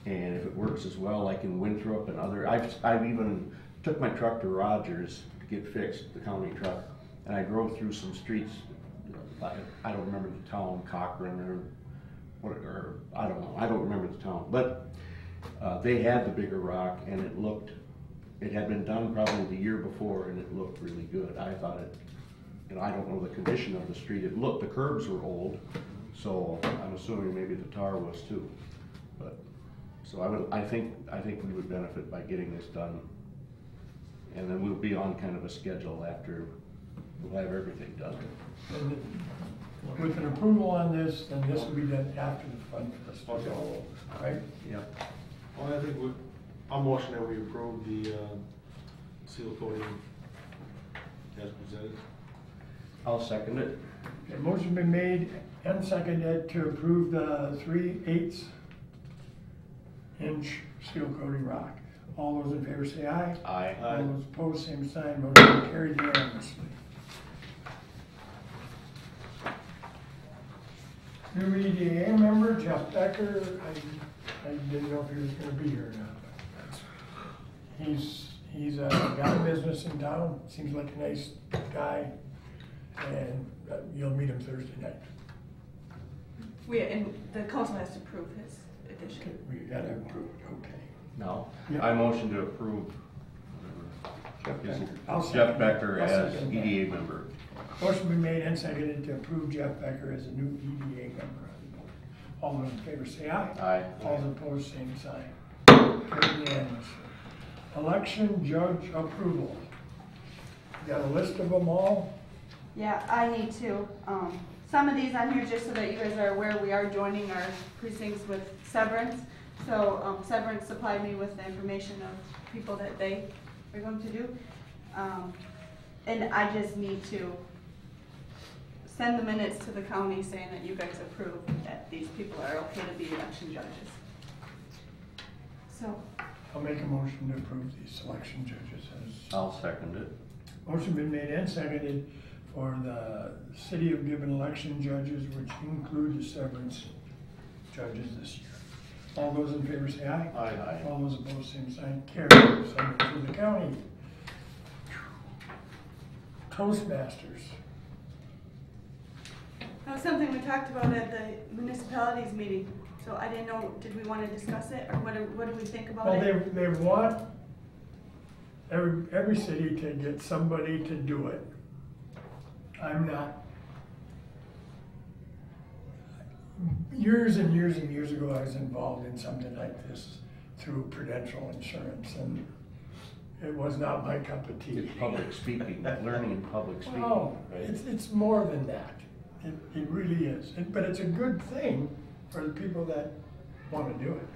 and if it works as well, like in Winthrop and other, I've even took my truck to Rogers to get fixed, the county truck, and I drove through some streets, I don't remember the town, Cochran or I don't know, I don't remember the town, but they had the bigger rock, and it had been done probably the year before, and it looked really good. I thought it, I don't know the condition of the street. The curbs were old, so I'm assuming maybe the tar was too. But, so I think we would benefit by getting this done. And then we'll be on kind of a schedule after we'll have everything done. And with an approval on this, then this will be done after the Fun Festival, right? Yep. Well, I think I'll motion that we approve the seal coating as presented. I'll second it. Okay, motion been made and seconded to approve the 3/8 inch seal coating rock. All those in favor say aye. Aye. All those opposed, same sign. Motion carried unanimously. New EDA member, Jeff Becker, I didn't know if he was gonna be here or not. But he's got a business in town, seems like a nice guy, and you'll meet him Thursday night. And the council has to approve his addition. We gotta approve it, okay. No? Yeah. I motion to approve I'll Jeff second. Becker I'll as second that. EDA member. Motion been made and seconded to approve Jeff Becker as a new EDA member on the board. All those in favor say aye. Aye. All those opposed, same sign. Carried unanimously. Election judge approval. Got a list of them all? Yeah, I need to. Some of these on here, just so that you guys are aware, we are joining our precincts with Severance. So Severance supplied me with the information of people that they are going to do. And I just need to send the minutes to the county saying that you guys approve that these people are okay to be election judges. So, I'll make a motion to approve these selection judges as. I'll second it. Motion been made and seconded for the City of Gibbon election judges, which include the Severance judges this year. All those in favor say aye. Aye. All those opposed, same sign. Carried. Send it to the county. Toastmasters. that was something we talked about at the municipalities meeting. So I didn't know, did we want to discuss it, or what do we think about Well, it? they want every city to get somebody to do it. I'm not. Years and years and years ago, I was involved in something like this through Prudential Insurance, and it was not my cup of tea. It's public speaking, learning in public speaking. Oh, right? it's more than that. It really is. But it's a good thing for the people that want to do it.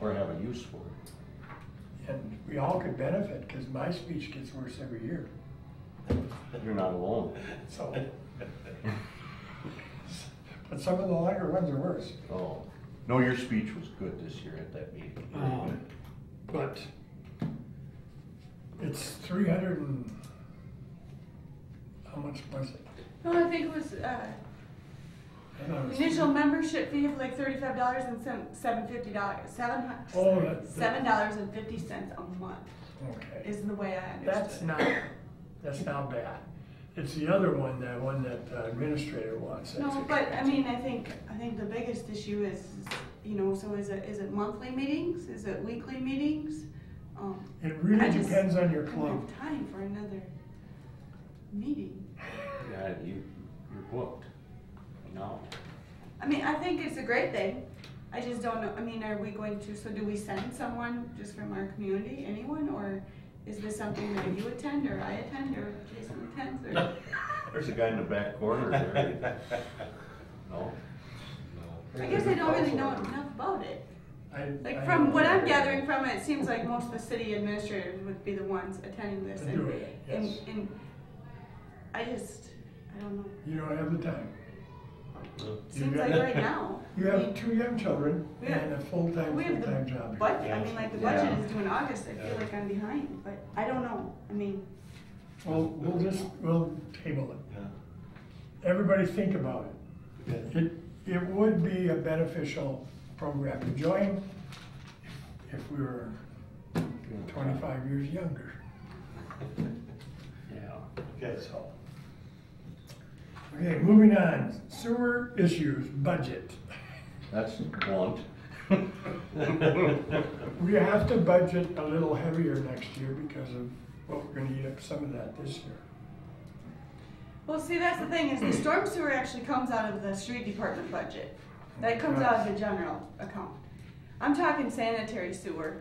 Or have a use for it. And we all could benefit, because my speech gets worse every year. You're not alone. So, but some of the longer ones are worse. Oh, no, your speech was good this year at that meeting. But it's 300 and, how much was it? No, I think it was, I thought it was- initial membership fee of like $35 and $750. Oh, that- $7.50 a month Okay. is the way I understood. That's not bad. It's the other one, the one that the administrator wants. That's No, but I expensive. mean, I think the biggest issue is, you know, so is it monthly meetings? Is it weekly meetings? It really I just depends on your don't club. have time for another meeting. Yeah, you're booked now. I mean, I think it's a great thing. I just don't know, I mean, are we going to, so do we send someone just from our community, anyone, or is this something that you attend, or I attend, or Jason attends, or? There's a guy in the back corner there. No? I guess I don't really know enough about it. Like, I from don't what I'm know. gathering from it, it seems like most of the city administrators would be the ones attending this, To do it, yes. and I don't know. You don't have the time. Seems got- like right now. You I mean, have 2 young children Yeah. and a full-time we have the job. budget, I mean, like, the budget Yeah. is due in August, I feel like I'm behind, but I don't know, I mean, Well, we'll table it. Yeah. Everybody think about it. Okay. It would be a beneficial program to join if we were 25 years younger. Yeah. Okay, So, okay, moving on. Sewer issues, budget. That's blunt. We have to budget a little heavier next year because of what we're gonna eat up some of that this year. well, see, that's the thing, is the storm sewer actually comes out of the street department budget. That comes out of the general account. I'm talking sanitary sewer,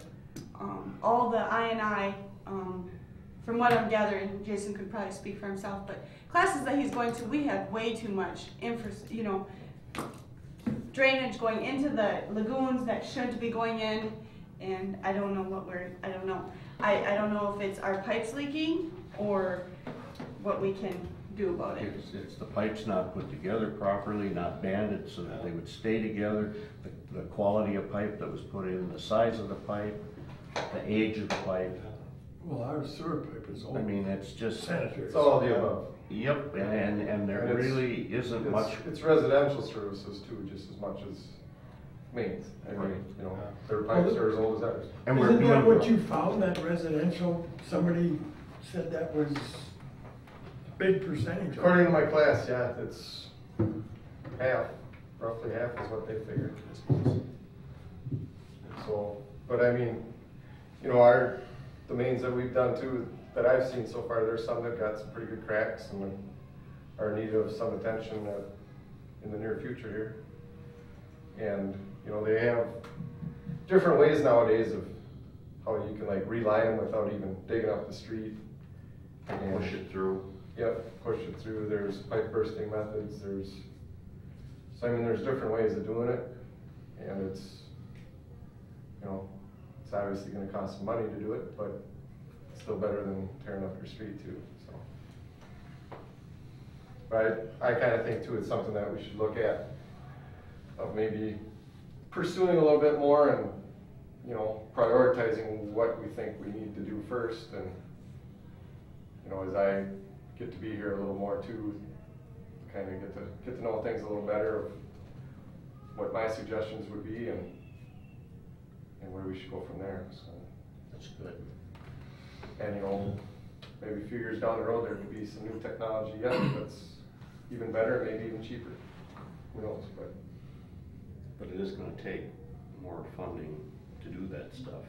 all the I&I, from what I'm gathering, Jason could probably speak for himself, but classes that he's going to, we have way too much drainage going into the lagoons that shouldn't be going in, and I don't know I don't know. I don't know if it's our pipes leaking or what we can do about it. It's the pipes not put together properly, not banded so that they would stay together, the quality of pipe that was put in, the size of the pipe, the age of the pipe. Well, our sewer pipe is old. I mean, it's just, Sanitary. It's all of the above. yep, and there And it's- really isn't much. It's residential services too, just as much as mains. I mean, you know, their pipes are as old as ours. And we're Isn't that doing, what you found, that residential, somebody said that was a big percentage? of According it? to my class, yeah, it's half, roughly half is what they figured. So, but I mean, you know, the mains that we've done too, that I've seen so far, there's some that got some pretty good cracks and are in need of some attention in the near future here. And, you know, they have different ways nowadays of how you can like reline them without even digging up the street. And Push it through. Yep, push it through. There's pipe bursting methods. So I mean, there's different ways of doing it, and it's, you know, it's obviously going to cost some money to do it, but it's still better than tearing up your street too. So, but I kind of think too, it's something that we should look at, of maybe pursuing a little bit more and, you know, prioritizing what we think we need to do first. And, you know, as I get to be here a little more too, kind of get to know things a little better of what my suggestions would be and where we should go from there. So That's good. and, you know, maybe a few years down the road there could be some new technology yet that's even better, maybe even cheaper. Who knows? But it is gonna take more funding to do that stuff.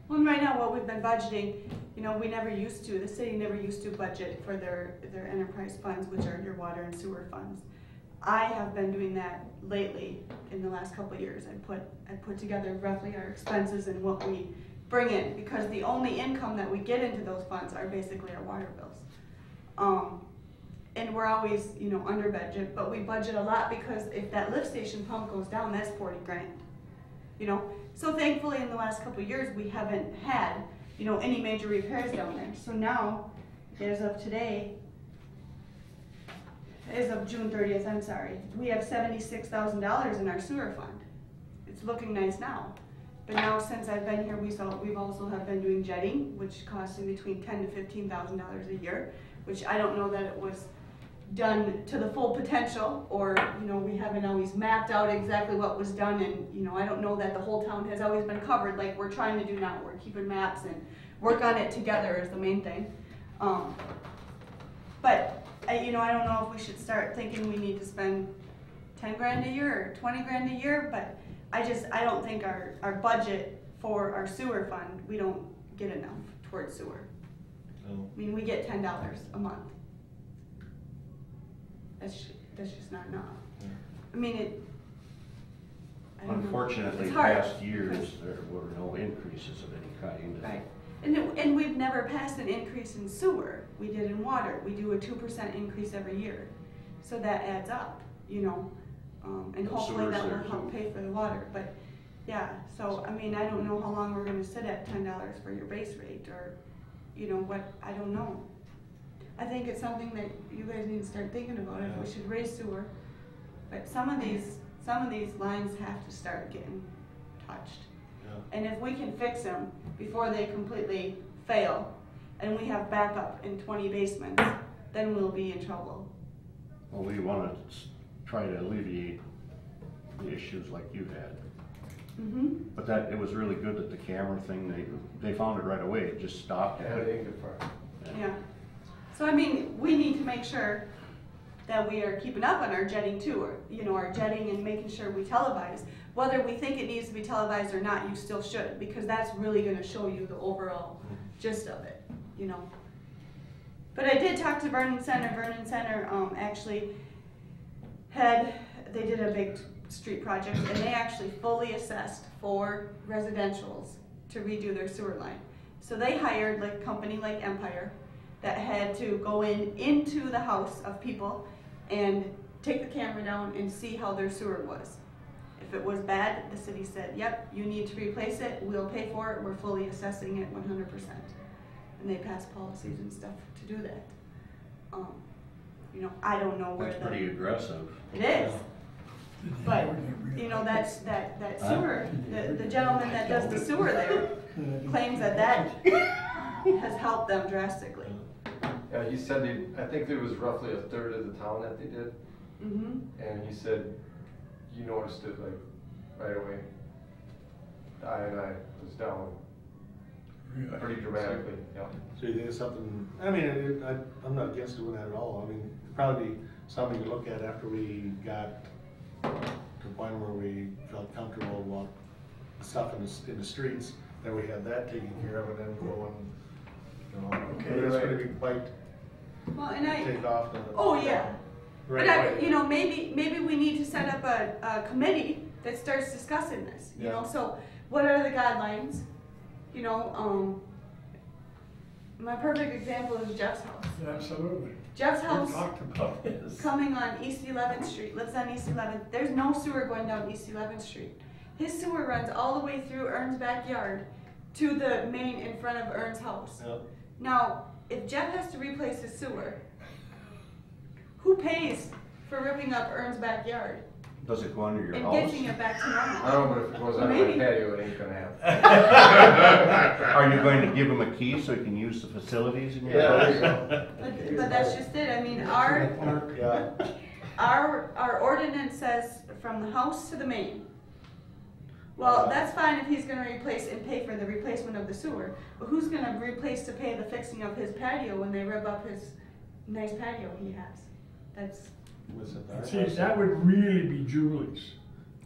Well, and right now, what we've been budgeting, you know, the city never used to budget for their enterprise funds, which are your water and sewer funds. I have been doing that lately in the last couple of years. I put together roughly our expenses and what we bring in, because the only income that we get into those funds are basically our water bills. And we're always, you know, under budget, but we budget a lot because if that lift station pump goes down, that's 40 grand. You know, so thankfully in the last couple of years we haven't had, you know, any major repairs down there. So now, as of today, as of June 30th, I'm sorry, we have $76,000 in our sewer fund. It's looking nice now. But now since I've been here, we've also have been doing jetting, which costs in between $10,000 to $15,000 a year, which I don't know that it was done to the full potential, or, you know, we haven't always mapped out exactly what was done, and, you know, I don't know that the whole town has always been covered like we're trying to do now. We're keeping maps and work on it together is the main thing. But you know, I don't know if we should start thinking we need to spend 10 grand a year or 20 grand a year, but I don't think our budget for our sewer fund, we don't get enough towards sewer. No. I mean, we get $10 a month. That's just not enough. Yeah. I mean, I don't know. Unfortunately, It's hard, past years, because- there were no increases of any kind. Right. And we've never passed an increase in sewer. We did in water. We do a 2% increase every year. So that adds up, you know, and But hopefully sewer's that will there help too. pay for the water. But yeah, so I mean, I don't know how long we're gonna sit at $10 for your base rate, or, you know, what, I don't know. I think it's something that you guys need to start thinking about, if we should raise sewer. But some of these lines have to start getting touched. Yeah. And if we can fix them before they completely fail, and we have backup in 20 basements, then we'll be in trouble. Well, we wanna try to alleviate the issues like you had. Mm-hmm. But it was really good that the camera thing, they found it right away, it just stopped. yeah, they ain't good for it. Yeah. So I mean, we need to make sure that we are keeping up on our jetting too, or, you know, our jetting, and making sure we televise. Whether we think it needs to be televised or not, you still should, because that's really gonna show you the overall gist of it, you know. But I did talk to Vernon Center. Vernon Center actually they did a big street project, and they actually fully assessed 4 residentials to redo their sewer line. So they hired like a company like Empire that had to go into the house of people and take the camera down and see how their sewer was. If it was bad, the city said, yep, you need to replace it, we'll pay for it, we're fully assessing it 100%. And they passed policies and stuff to do that. You know, I don't know where That's pretty aggressive. it is. But, you know, that sewer, the gentleman that does the sewer there claims that has helped them drastically. Yeah, he said I think it was roughly a third of the town that they did, Mm-hmm. and he said you noticed it like right away. The I&I was down pretty dramatically. Yeah. So you think it's something, I mean, I'm not against doing that at all. I mean, it'd probably be something to look at after we got to the point where we felt comfortable about stuff in the streets. that we had that taken care of and then go and, you know, Okay, it's right. gonna be quite, Well, and take off the. oh, yeah. Right But away. you know, maybe we need to set up a committee that starts discussing this, you know, Yeah. so what are the guidelines? You know, my perfect example is Jeff's house. Absolutely. Jeff's We house talked about this. coming on East 11th Street, lives on East 11th, there's no sewer going down East 11th Street. His sewer runs all the way through Ern's backyard to the main in front of Ern's house. Yep. Now, if Jeff has to replace his sewer, who pays for ripping up Ern's backyard Does it go under your and house? getting it back to I normal? don't know, but if it goes under my Maybe. patio, it ain't gonna happen. Are you going to give him a key so he can use the facilities in your Yeah, there you house? go. But that's just it, I mean, our Yeah, ordinance says from the house to the main. Well, that's fine if he's gonna replace and pay for the replacement of the sewer, but who's gonna replace to pay the fixing of his patio when they rip up his nice patio he has? That's, was it that? See, that would really be Julie's,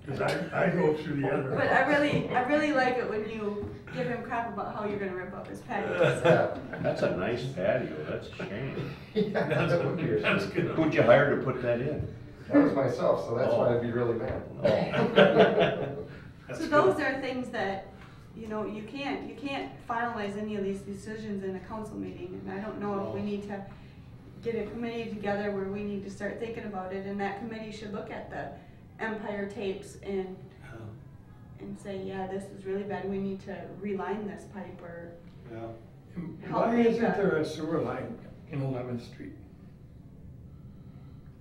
cause I go through the other. but I really like it when you give him crap about how you're gonna rip up his patio. Yeah. That's a nice patio, that's a shame. Yeah, that would be a That's shame. good. Who'd you hire to put that in? That was myself, so that's why I'd be really mad. So those are things that, you know, you can't finalize any of these decisions in a council meeting, and I don't know if we need to get a committee together where we need to start thinking about it, and that committee should look at the Empire tapes and say, yeah, this is really bad, we need to reline this pipe, or, Yeah, Why isn't there a sewer line in 11th Street?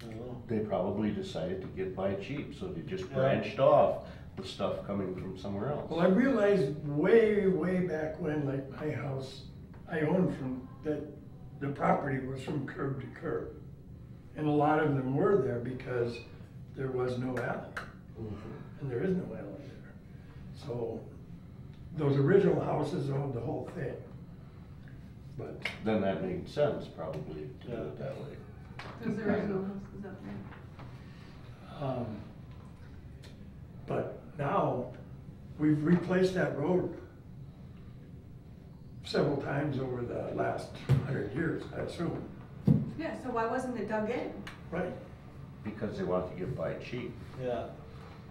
I don't know. They probably decided to get by cheap, so they just Yeah. branched off with stuff coming from somewhere else. Well, I realized way back when, like my house, I owned from, that the property was from curb to curb. And a lot of them were there because there was no alley, and there is no alley there. So, those original houses owned the whole thing. But, Then that made sense, probably, to do Yeah. it that way. because the original house was up there. but now, we've replaced that road several times over the last 100 years, I assume. Yeah, so why wasn't it dug in? Right. Because they want to get by cheap. Yeah,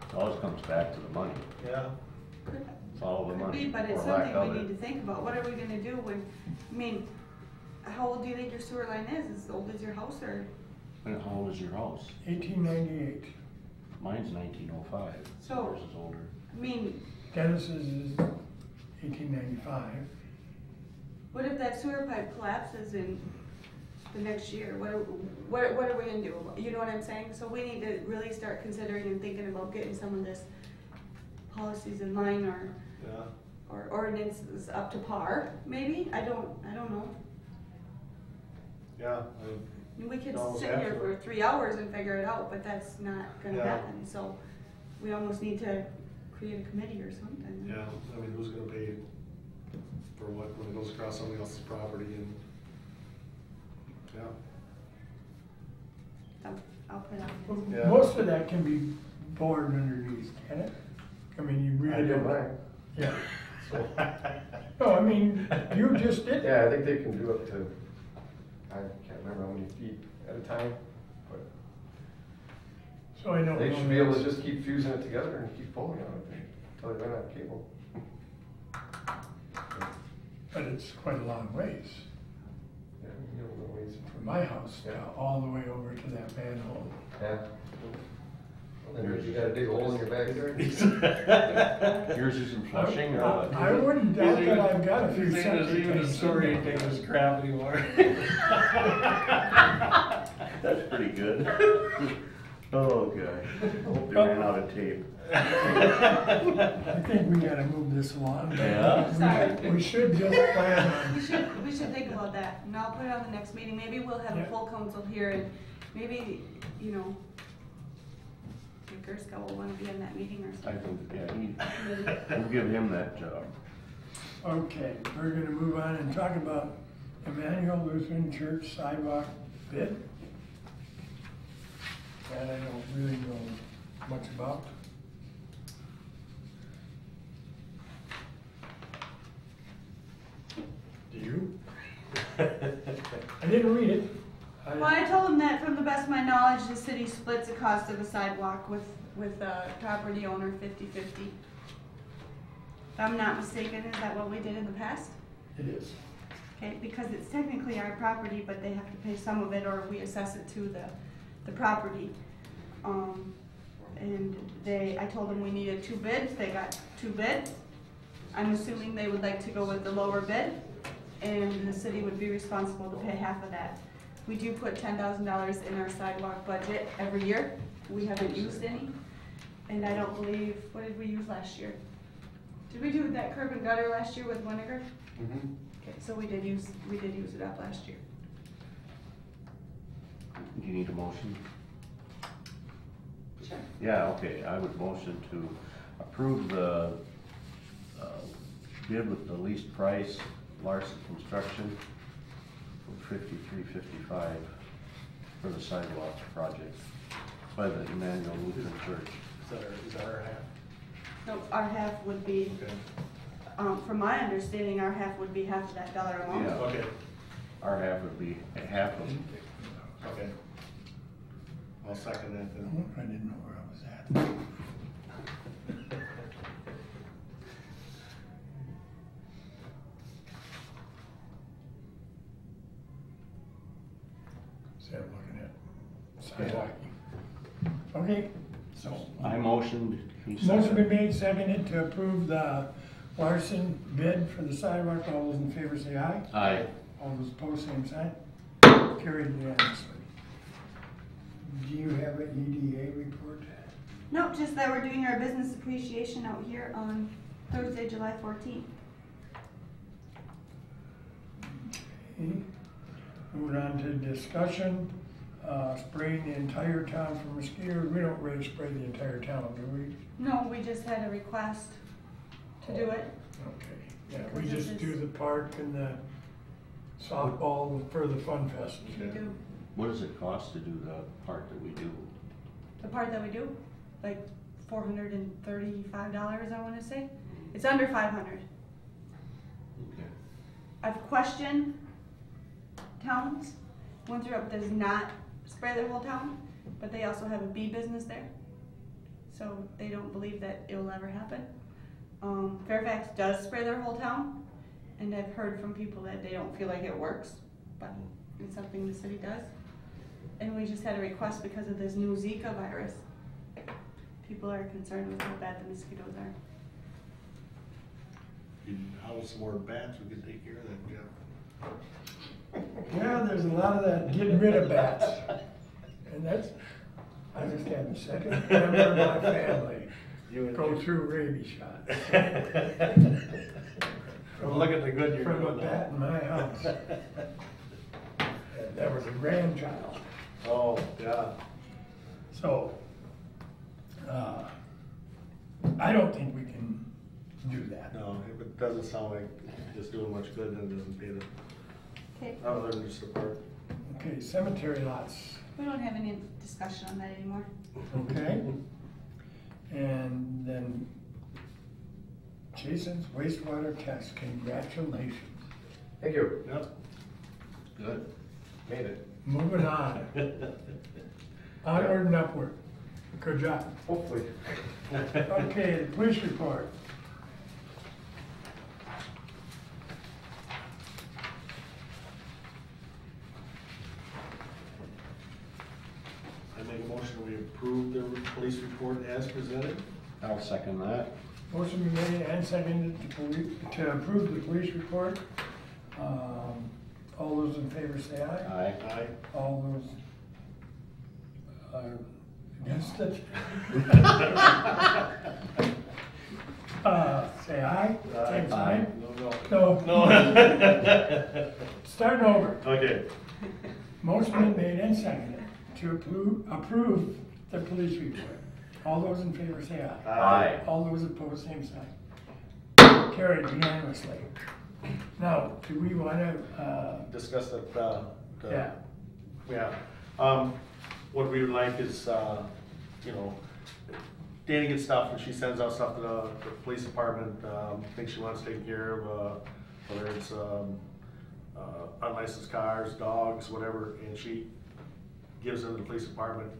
It always comes back to the money. yeah. It's all the Could money. be, but it's or lack something of we it. need to think about. What are we gonna do when, I mean, how old do you think your sewer line is? As old as your house, or? And how old is your house? 1898. Mine's 1905. So- Yours is older. I mean, Dennis's is 1895. what if that sewer pipe collapses in the next year? What are we gonna do? You know what I'm saying? So we need to really start considering and thinking about getting some of this policies in line, Yeah, or ordinances up to par, maybe? I don't know. yeah, I mean, we could No, sit here absolutely. for 3 hours and figure it out, but that's not gonna Yeah. happen, so we almost need to create a committee or something. yeah, I mean, who's gonna pay for what when it goes across somebody else's property and, yeah. I'll put out. Yeah. Most of that can be bored underneath, can it? I mean, you I really did don't. mine. Yeah. No, I mean, you just did. Yeah, I think they can do up to, I can't remember how many feet at a time, but So I don't know. they should be able to just keep fusing it together and keep pulling on it until they run out of cable. But it's quite a long ways Yeah, you don't know ways. from my house Yeah. all the way over to that manhole. Yeah. Well, then you gotta dig a hole in your backyard. Yours is in Flushing or what? I wouldn't doubt that I've got a few He's saying there's septic even a tanks. story he takes his crap anymore. That's pretty good. Oh, gosh. Hope they ran out of tape. I think we gotta move this along. Yeah? Sorry. We should just plan on. We should think about that, and I'll put it on the next meeting, maybe we'll have a Yeah. full council here, and maybe, you know, Nick Erskine will wanna be in that meeting or I something. think, yeah, we'll give him that job. Okay, we're gonna move on and talk about Emmanuel Lutheran Church sidewalk bid. That I don't really know much about. I didn't read it. Well, I told him that from the best of my knowledge, the city splits the cost of a sidewalk with a property owner 50-50. If I'm not mistaken, is that what we did in the past? It is. Okay, because it's technically our property, but they have to pay some of it or we assess it to the property. And I told them we needed 2 bids, they got 2 bids. I'm assuming they would like to go with the lower bid and the city would be responsible to pay half of that. We do put $10,000 in our sidewalk budget every year. We haven't used any. And I don't believe, what did we use last year? Did we do that curb and gutter last year with Winiger? Mhm. Okay, so we did use it up last year. Do you need a motion? Sure. Yeah, okay, I would motion to approve the bid with the least price, Larson Construction, for $53.55 for the sidewalk project by the Emmanuel Lutheran Church. Is that our half? No, our half would be, Okay. from my understanding, our half would be half of that dollar amount. Yeah. Okay, Our half would be half of, okay. I'll second that then. I didn't know where I was at. So looking at sidewalk. Okay, so. I motioned, he Motion been seconded. made, seconded to approve the Larson bid for the sidewalk. All those in favor say aye. Aye. All those opposed, same sign. Carried unanimously. Do you have an EDA report? Nope, just that we're doing our business appreciation out here on Thursday, July 14th. Okay. Moving on to discussion, spraying the entire town for mosquitoes. We don't really spray the entire town, do we? No, we just had a request to do it. Okay, yeah, we just do the park and the softball for the fun fest. We do What does it cost to do the part that we do? the part that we do, like $435, I want to say. It's under 500. Okay. I've questioned towns. Winthrop does not spray their whole town, but they also have a bee business there. So they don't believe that it will ever happen. Fairfax does spray their whole town, and I've heard from people that they don't feel like it works, but it's something the city does. And we just had a request because of this new Zika virus. People are concerned with how bad the mosquitoes are. You house some more bats, we could take care of that, Jeff. Yeah, there's a lot of that getting rid of bats. And that's, I just had the second member of my family go through rabies shots. Look at the good you're From a doing now. bat in my house. And that was a grandchild. Oh, yeah. So, I don't think we can do that. No, if it doesn't sound like it's doing much good, then it doesn't pay to, Okay, other than just support. Okay, cemetery lots, we don't have any discussion on that anymore. okay? And then Jason's wastewater test, congratulations. Thank you. Yep. Good. Made it. Moving on. Onward and upward. Good job. Hopefully. Okay, the police report. I make a motion, we approve the police report as presented. I'll second that. Motion been made and seconded to approve the police report. All those in favor say aye. Aye. Aye. All those against it? Say aye. Same sign. No. No. Starting over. Okay. Motion been made and seconded to approve the police report. All those in favor say aye. Aye. All those opposed, same sign. Carried unanimously. Now, do we want to, Discuss that, yeah, Yeah. What we would like is, you know, Danny gets stuff and she sends out stuff to the police department, things she wants taken care of, whether it's, unlicensed cars, dogs, whatever, and she gives them to the police department.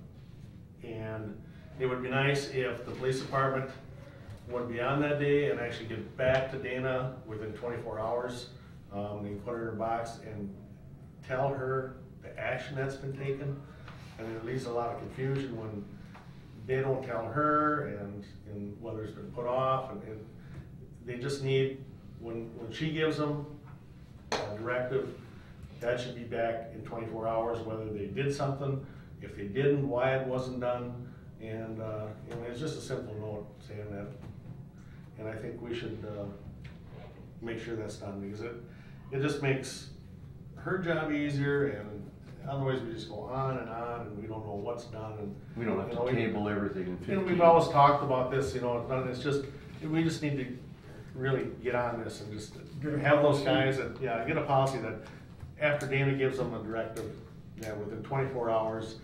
And it would be nice if the police department would be on that day and actually get back to Dana within 24 hours. They can put her in a box and tell her the action that's been taken. And it leaves a lot of confusion when they don't tell her and whether it's been put off. And they just need, when she gives them a directive, that should be back in 24 hours, whether they did something, if they didn't, why it wasn't done. And it's just a simple note saying that. And I think we should make sure that's done, because it just makes her job easier, and otherwise we just go on and we don't know what's done. And We don't have to table everything in 15. and we've always talked about this, it's just, we just need to really get on this and just have those guys that, get a policy that after Dana gives them a directive, within 24 hours,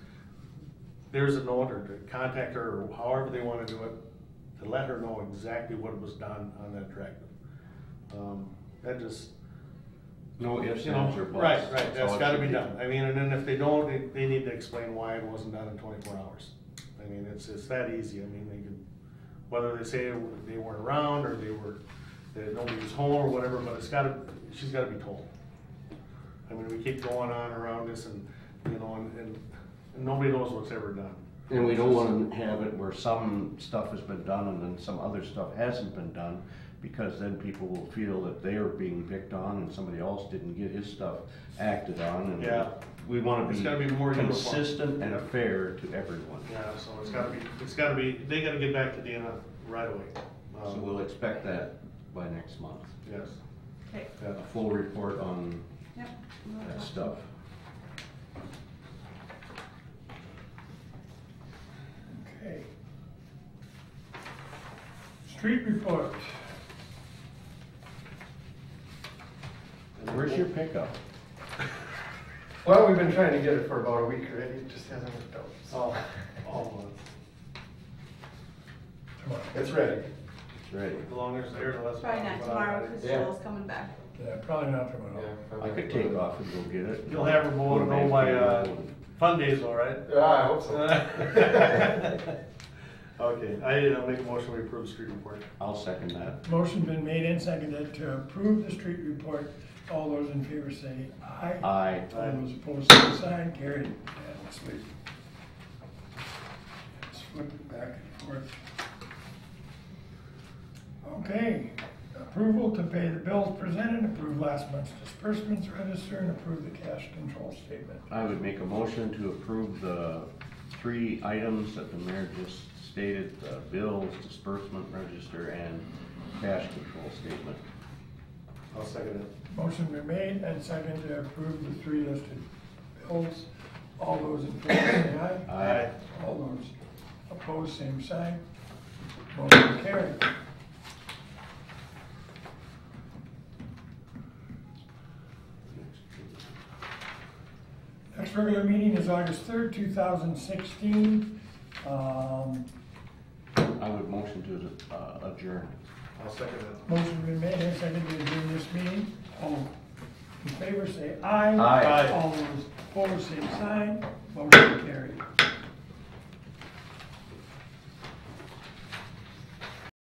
there's a note, or to contact her, or however they wanna do it, to let her know exactly what was done on that directive. That just, No ifs, ands, or buts. right, That's that's all it gotta should be done. I mean, and then if they don't, they need to explain why it wasn't done in 24 hours. I mean, it's that easy. I mean, they can, whether they say they weren't around, or that nobody was home or whatever, but she's gotta be told. I mean, we keep going on around this and nobody knows what's ever done. And we don't want to have it where some stuff has been done and then some other stuff hasn't been done, because then people will feel that they are being picked on and somebody else didn't get his stuff acted on. And Yeah. we want It's to gotta be be more uniform. consistent and fair to everyone. Yeah, so it's gotta be, they gotta get back to Dana right away. So we'll expect that by next month. Yes. Okay. Yeah. A full report on Yep. that stuff. Okay. Street report. Where's your pickup? Well, we've been trying to get it for about a week already, it just hasn't worked out. So, Tomorrow. it's ready. It's ready. The longer it's there, the less. Probably not tomorrow, because Yeah. Joel's coming back. Yeah, probably not tomorrow. I could take off and go get it. You'll have her Go to know by, Vancouver. fun days, all right? Yeah, I hope so. Okay, I'll make a motion to approve the street report. I'll second that. Motion's been made and seconded to approve the street report. All those in favor say aye. Aye. All those opposed, same sign, carried unanimously. Let's flip it back and forth. Okay, approval to pay the bills presented, approve last month's disbursements register, and approve the cash control statement. I would make a motion to approve the 3 items that the mayor just stated, the bills, disbursement register, and cash control statement. I'll second it. Motion been made and seconded to approve the 3 listed bills. All those in favor say aye. Aye. All those opposed, same sign. Motion carried. Next regular meeting is August 3rd, 2016. I would motion to adjourn. I'll second it. Motion been made and seconded to adjourn this meeting. All in favor say aye. Aye. All those opposed, same sign. Motion carried.